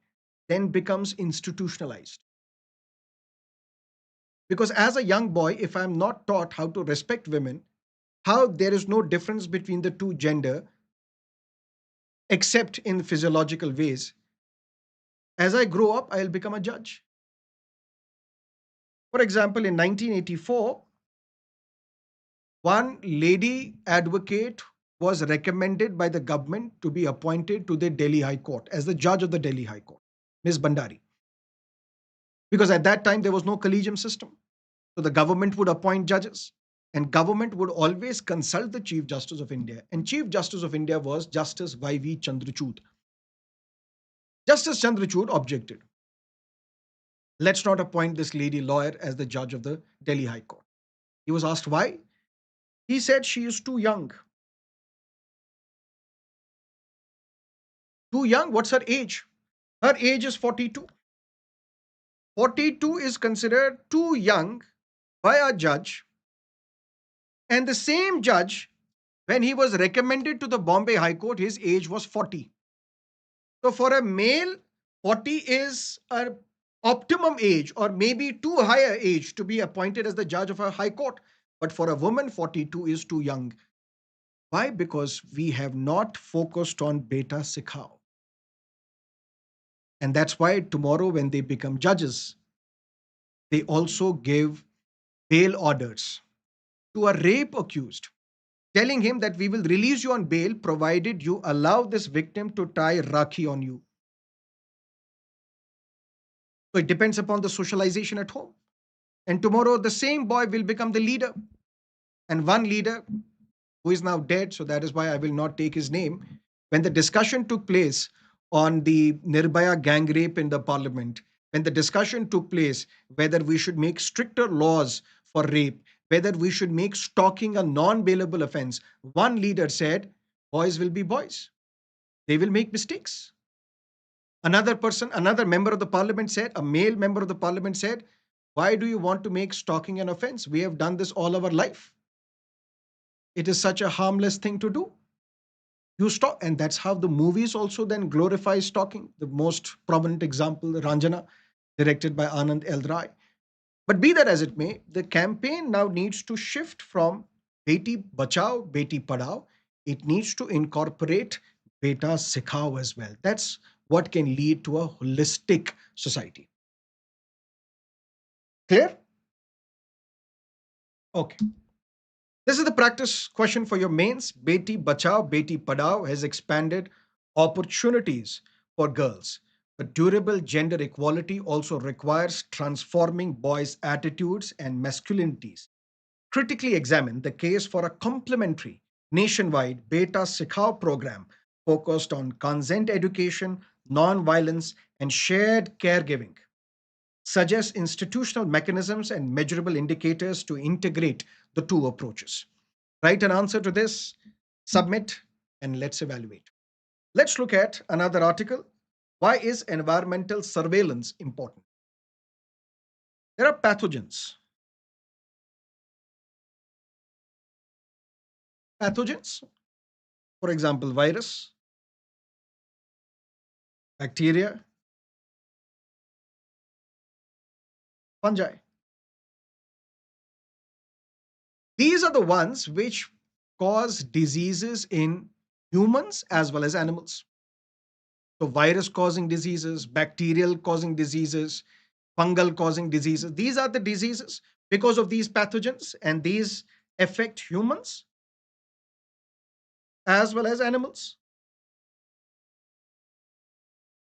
Speaker 1: then becomes institutionalized. Because as a young boy, if I'm not taught how to respect women, how there is no difference between the two gender except in physiological ways, as I grow up, I'll become a judge. For example, in 1984, one lady advocate was recommended by the government to be appointed to the Delhi High Court as the judge of the Delhi High Court, Ms. Bandari. Because at that time there was no collegium system. So the government would appoint judges and government would always consult the Chief Justice of India. And Chief Justice of India was Justice Y.V. Chandrachud. Justice Chandrachud objected. Let's not appoint this lady lawyer as the judge of the Delhi High Court. He was asked why. He said she is too young. Too young? What's her age? Her age is 42. 42 is considered too young by a judge. And the same judge, when he was recommended to the Bombay High Court, his age was 40. So for a male, 40 is an optimum age or maybe too high a age to be appointed as the judge of a high court. But for a woman, 42 is too young. Why? Because we have not focused on Beta Sikhao. And that's why tomorrow, when they become judges, they also give bail orders to a rape accused, telling him that we will release you on bail provided you allow this victim to tie Rakhi on you. So it depends upon the socialization at home. And tomorrow, the same boy will become the leader. And one leader who is now dead, so that is why I will not take his name. When the discussion took place on the Nirbhaya gang rape in the parliament, when the discussion took place whether we should make stricter laws for rape, whether we should make stalking a non bailable offense, one leader said, boys will be boys, they will make mistakes. Another person, another member of the parliament said, a male member of the parliament said, why do you want to make stalking an offense? We have done this all our life. It is such a harmless thing to do. You stalk, and that's how the movies also then glorify stalking. The most prominent example, Ranjana, directed by Anand L. Rai. But be that as it may, the campaign now needs to shift from Beti Bachao, Beti Padhao. It needs to incorporate Beta Sikhao as well. That's what can lead to a holistic society. Clear? Okay. This is the practice question for your mains. Beti Bachao, Beti Padhao has expanded opportunities for girls. But durable gender equality also requires transforming boys' attitudes and masculinities. Critically examine the case for a complementary nationwide Beta Sikhao program focused on consent education, non-violence, and shared caregiving. Suggests institutional mechanisms and measurable indicators to integrate the two approaches. Write an answer to this, submit, and let's evaluate. Let's look at another article. Why is environmental surveillance important? There are pathogens. Pathogens, for example, virus, bacteria, fungi. These are the ones which cause diseases in humans as well as animals. So, virus causing diseases, bacterial causing diseases, fungal causing diseases. These are the diseases because of these pathogens, and these affect humans as well as animals.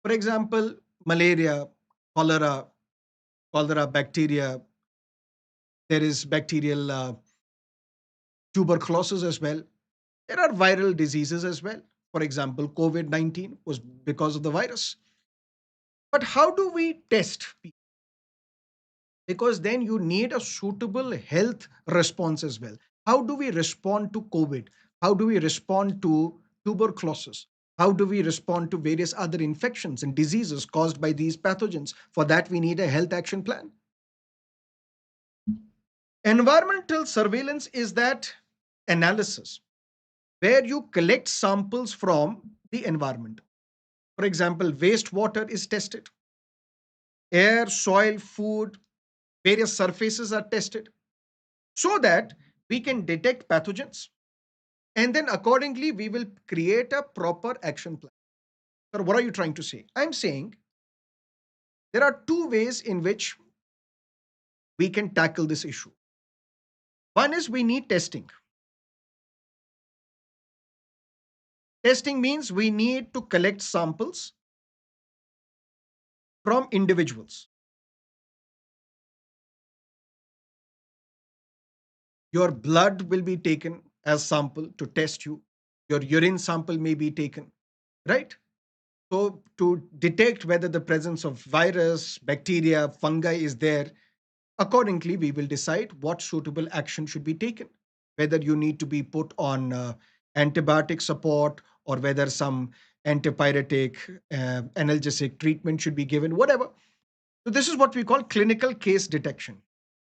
Speaker 1: For example, malaria, cholera, cholera bacteria, there is bacterial tuberculosis as well. There are viral diseases as well. For example, COVID 19 was because of the virus. But how do we test people? Because then you need a suitable health response as well. How do we respond to COVID? How do we respond to tuberculosis? How do we respond to various other infections and diseases caused by these pathogens? For that, we need a health action plan. Environmental surveillance is that analysis where you collect samples from the environment. For example, wastewater is tested, air, soil, food, various surfaces are tested so that we can detect pathogens, and then accordingly we will create a proper action plan. So what are you trying to say? I'm saying there are two ways in which we can tackle this issue. One is we need testing. Testing means we need to collect samples from individuals. Your blood will be taken as sample to test you. Your urine sample may be taken, right? So to detect whether the presence of virus, bacteria, fungi is there, accordingly we will decide what suitable action should be taken. Whether you need to be put on antibiotic support, or whether some antipyretic, analgesic treatment should be given, whatever. So this is what we call clinical case detection.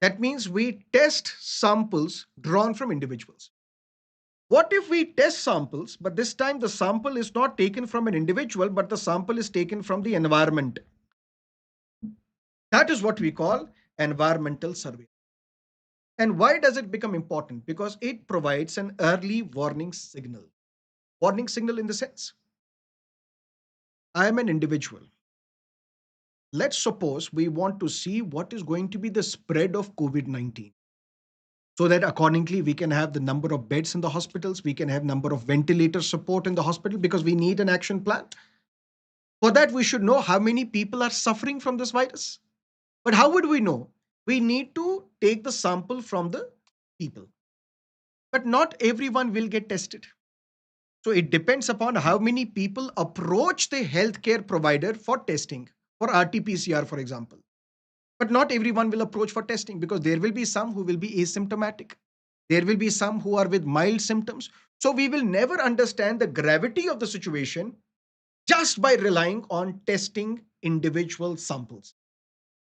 Speaker 1: That means we test samples drawn from individuals. What if we test samples, but this time the sample is not taken from an individual, but the sample is taken from the environment? That is what we call environmental survey. And why does it become important? Because it provides an early warning signal. Warning signal in the sense, I am an individual. Let's suppose we want to see what is going to be the spread of COVID 19, so that accordingly we can have the number of beds in the hospitals, we can have number of ventilator support in the hospital, because we need an action plan. For that, we should know how many people are suffering from this virus. But how would we know? We need to take the sample from the people. But not everyone will get tested. So it depends upon how many people approach the healthcare provider for testing, for RT-PCR, for example. But not everyone will approach for testing because there will be some who will be asymptomatic. There will be some who are with mild symptoms. So we will never understand the gravity of the situation just by relying on testing individual samples.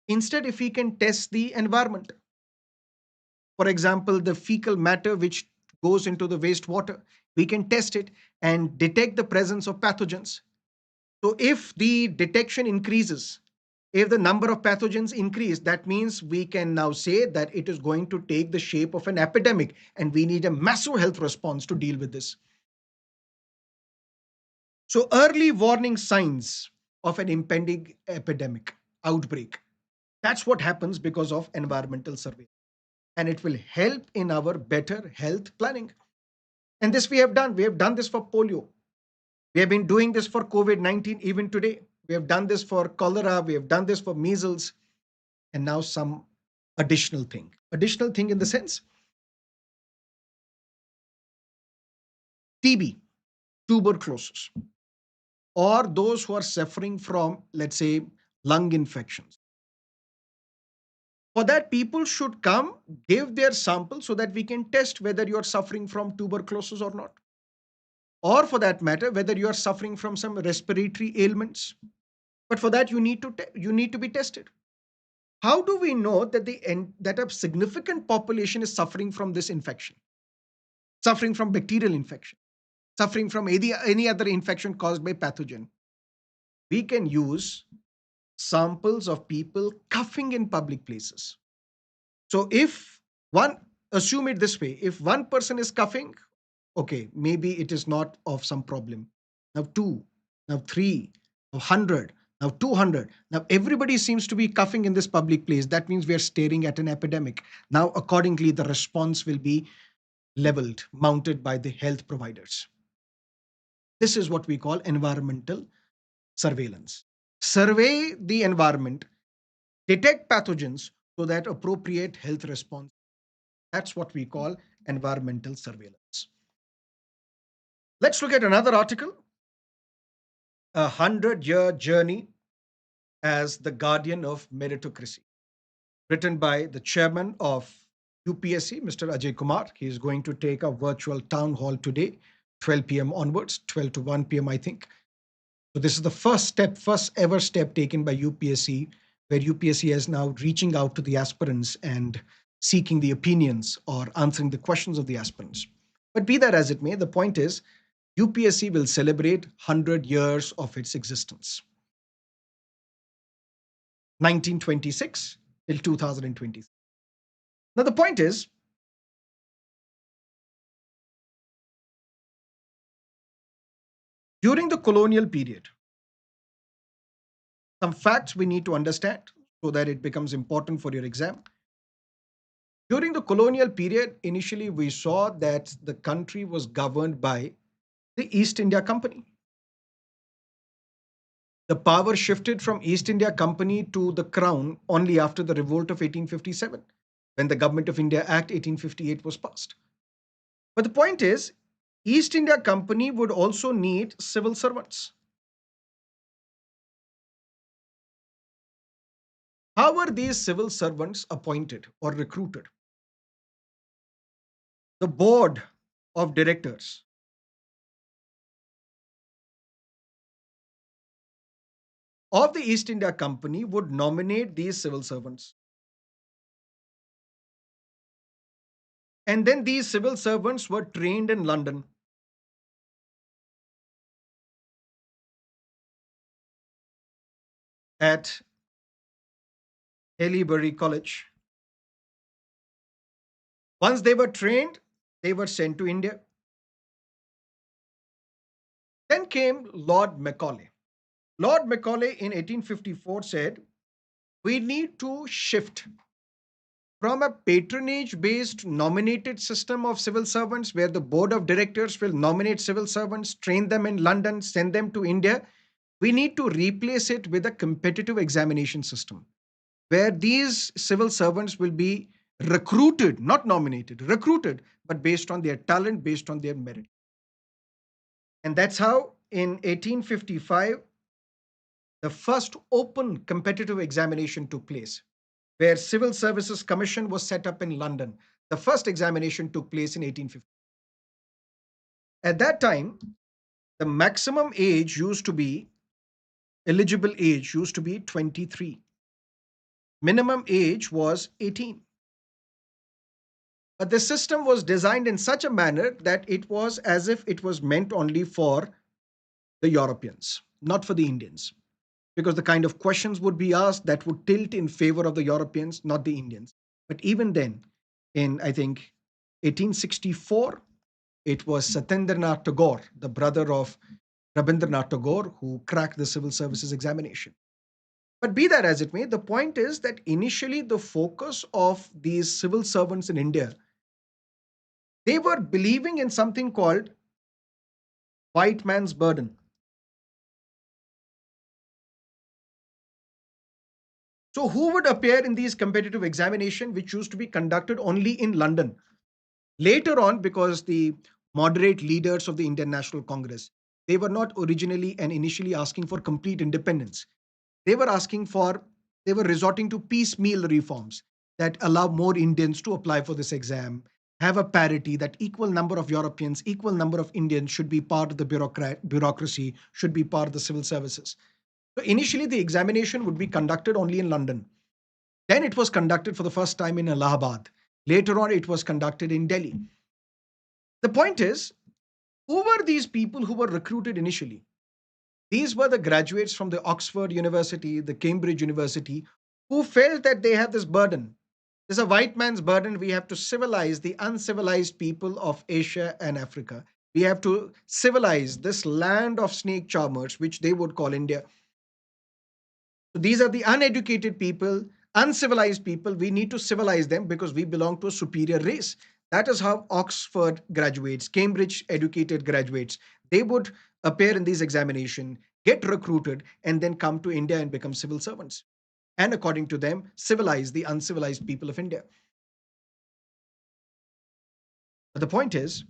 Speaker 1: Instead, if we can test the environment, for example, the fecal matter which goes into the wastewater, we can test it and detect the presence of pathogens. So if the detection increases, if the number of pathogens increase, that means we can now say that it is going to take the shape of an epidemic and we need a massive health response to deal with this. So early warning signs of an impending epidemic outbreak. That's what happens because of environmental survey. And it will help in our better health planning. And this we have done. We have done this for polio. We have been doing this for COVID 19 even today. We have done this for cholera. We have done this for measles. And now some additional thing. Additional thing in the sense TB, tuberculosis, or those who are suffering from, let's say, lung infections. For that, people should come, give their sample so that we can test whether you are suffering from tuberculosis or not. Or for that matter, whether you are suffering from some respiratory ailments. But for that, you need to be tested. How do we know that that a significant population is suffering from this infection, suffering from bacterial infection, suffering from any other infection caused by pathogen? We can use samples of people coughing in public places. So if one, assume it this way, if one person is coughing, okay, maybe it is not of some problem. Now two, now three, now 100, now 200. Now everybody seems to be coughing in this public place. That means we are staring at an epidemic. Now accordingly, the response will be leveled, mounted by the health providers. This is what we call environmental surveillance. Survey the environment, detect pathogens so that appropriate health response. That's what we call environmental surveillance. Let's look at another article, A 100-Year Journey as the Guardian of Meritocracy, written by the chairman of UPSC, Mr. Ajay Kumar. He is going to take a virtual town hall today, 12 p.m. onwards, 12 to 1 p.m., I think. So this is the first ever step taken by UPSC, where UPSC is now reaching out to the aspirants and seeking the opinions or answering the questions of the aspirants. But be that as it may, the point is UPSC will celebrate 100 years of its existence, 1926 till 2020. Now, the point is, during the colonial period, some facts we need to understand so that it becomes important for your exam. During the colonial period, initially we saw that the country was governed by the East India Company. The power shifted from East India Company to the Crown only after the revolt of 1857, when the Government of India Act 1858 was passed. But the point is, East India Company would also need civil servants. How are these civil servants appointed or recruited? The board of directors of the East India Company would nominate these civil servants. And then these civil servants were trained in London at Haileybury College. Once they were trained, they were sent to India. Then came Lord Macaulay. Lord Macaulay in 1854 said, we need to shift from a patronage based nominated system of civil servants where the board of directors will nominate civil servants, train them in London, send them to India. We need to replace it with a competitive examination system where these civil servants will be recruited, not nominated, recruited, but based on their talent, based on their merit. And that's how in 1855, the first open competitive examination took place, where Civil Services Commission was set up in London. The first examination took place in 1850. At that time, the maximum age used to be, eligible age used to be 23. Minimum age was 18. But the system was designed in such a manner that it was as if it was meant only for the Europeans, not for the Indians, because the kind of questions would be asked that would tilt in favor of the Europeans, not the Indians. But even then, in I think 1864, it was Satyendra Tagore, the brother of Rabindranath Tagore, who cracked the civil services examination. But be that as it may, the point is that initially the focus of these civil servants in India, they were believing in something called white man's burden. So who would appear in these competitive examination, which used to be conducted only in London? Later on, because the moderate leaders of the Indian National Congress, they were not originally and initially asking for complete independence. They were asking for, they were resorting to piecemeal reforms that allow more Indians to apply for this exam, have a parity that equal number of Europeans, equal number of Indians should be part of the bureaucracy, should be part of the civil services. So initially, the examination would be conducted only in London. Then it was conducted for the first time in Allahabad. Later on, it was conducted in Delhi. The point is, who were these people who were recruited initially? These were the graduates from the Oxford University, the Cambridge University, who felt that they have this burden. There's a white man's burden. We have to civilize the uncivilized people of Asia and Africa. We have to civilize this land of snake charmers, which they would call India. So these are the uneducated people, uncivilized people. We need to civilize them because we belong to a superior race. That is how Oxford graduates, Cambridge educated graduates, they would appear in these examinations, get recruited, and then come to India and become civil servants. And according to them, civilize the uncivilized people of India. But the point is,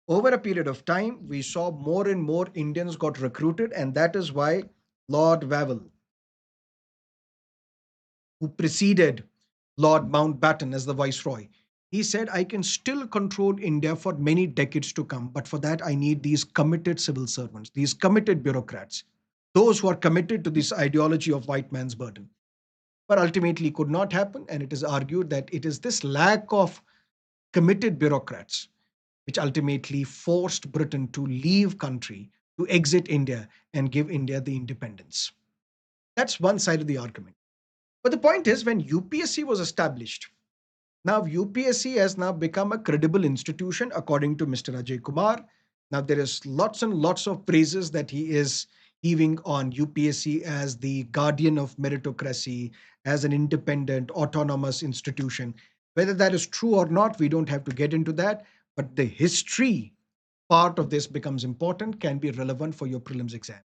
Speaker 1: over a period of time, we saw more and more Indians got recruited, and that is why Lord Wavell, who preceded Lord Mountbatten as the viceroy, he said, I can still control India for many decades to come, but for that, I need these committed civil servants, these committed bureaucrats, those who are committed to this ideology of white man's burden. But ultimately, could not happen. And it is argued that it is this lack of committed bureaucrats which ultimately forced Britain to leave country, to exit India and give India the independence. That's one side of the argument. But the point is, when UPSC was established, now UPSC has now become a credible institution, according to Mr. Ajay Kumar. Now there is lots and lots of praises that he is heaving on UPSC as the guardian of meritocracy, as an independent, autonomous institution. Whether that is true or not, we don't have to get into that. But the history part of this becomes important, can be relevant for your prelims exam.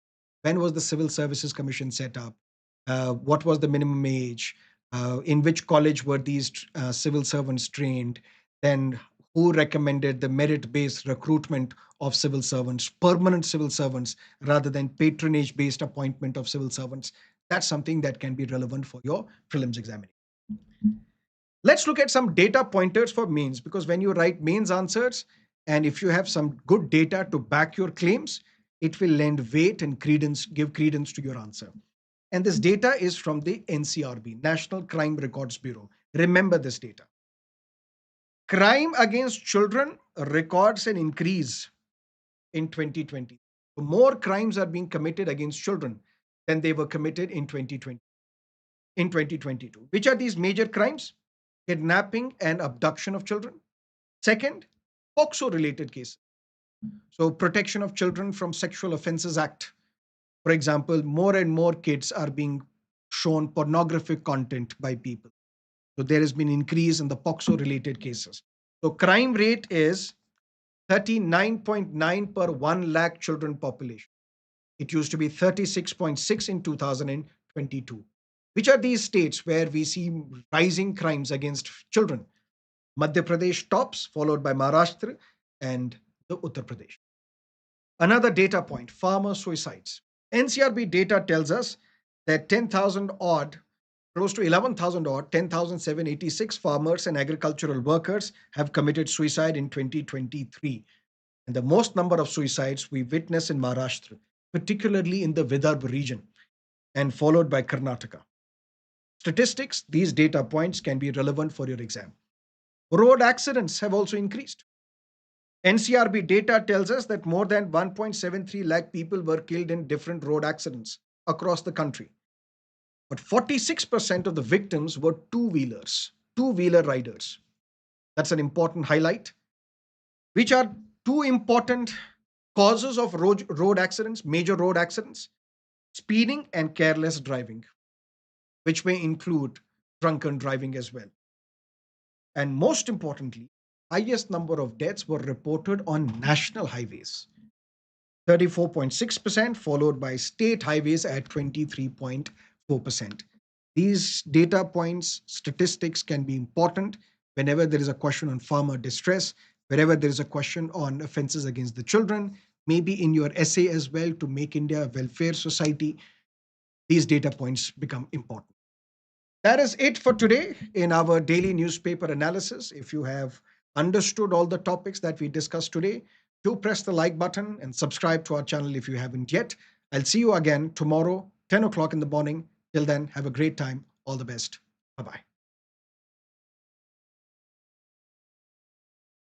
Speaker 1: When was the Civil Services Commission set up? What was the minimum age? In which college were these civil servants trained? Then who recommended the merit-based recruitment of civil servants, permanent civil servants, rather than patronage-based appointment of civil servants? That's something that can be relevant for your prelims examination. Let's look at some data pointers for mains, because when you write mains answers, and if you have some good data to back your claims, it will lend weight and credence, give credence to your answer. And this data is from the NCRB, National Crime Records Bureau. Remember this data. Crime against children records an increase in 2020. So more crimes are being committed against children than they were committed in 2020, in 2022. Which are these major crimes? Kidnapping and abduction of children. Second, POXO related cases. So, Protection of Children from Sexual Offences Act. For example, more and more kids are being shown pornographic content by people. So, there has been increase in the POXO related cases. So, crime rate is 39.9 per 1 lakh children population. It used to be 36.6 in 2022. Which are these states where we see rising crimes against children? Madhya Pradesh tops, followed by Maharashtra and the Uttar Pradesh. Another data point, farmer suicides. NCRB data tells us that 10,000 odd, close to 11,000 odd, 10,786 farmers and agricultural workers have committed suicide in 2023. And the most number of suicides we witness in Maharashtra, particularly in the Vidarbha region, and followed by Karnataka. Statistics, these data points can be relevant for your exam. Road accidents have also increased. NCRB data tells us that more than 1.73 lakh people were killed in different road accidents across the country. But 46% of the victims were two-wheeler riders. That's an important highlight. Which are two important causes of road accidents, major road accidents? Speeding and careless driving, which may include drunken driving as well. And most importantly, highest number of deaths were reported on national highways, 34.6%, followed by state highways at 23.4%. These data points, statistics can be important whenever there is a question on farmer distress, wherever there is a question on offenses against the children, maybe in your essay as well to make India a welfare society. These data points become important. That is it for today in our daily newspaper analysis. If you have understood all the topics that we discussed today, do press the like button and subscribe to our channel if you haven't yet. I'll see you again tomorrow, 10 o'clock in the morning. Till then, have a great time. All the best. Bye bye.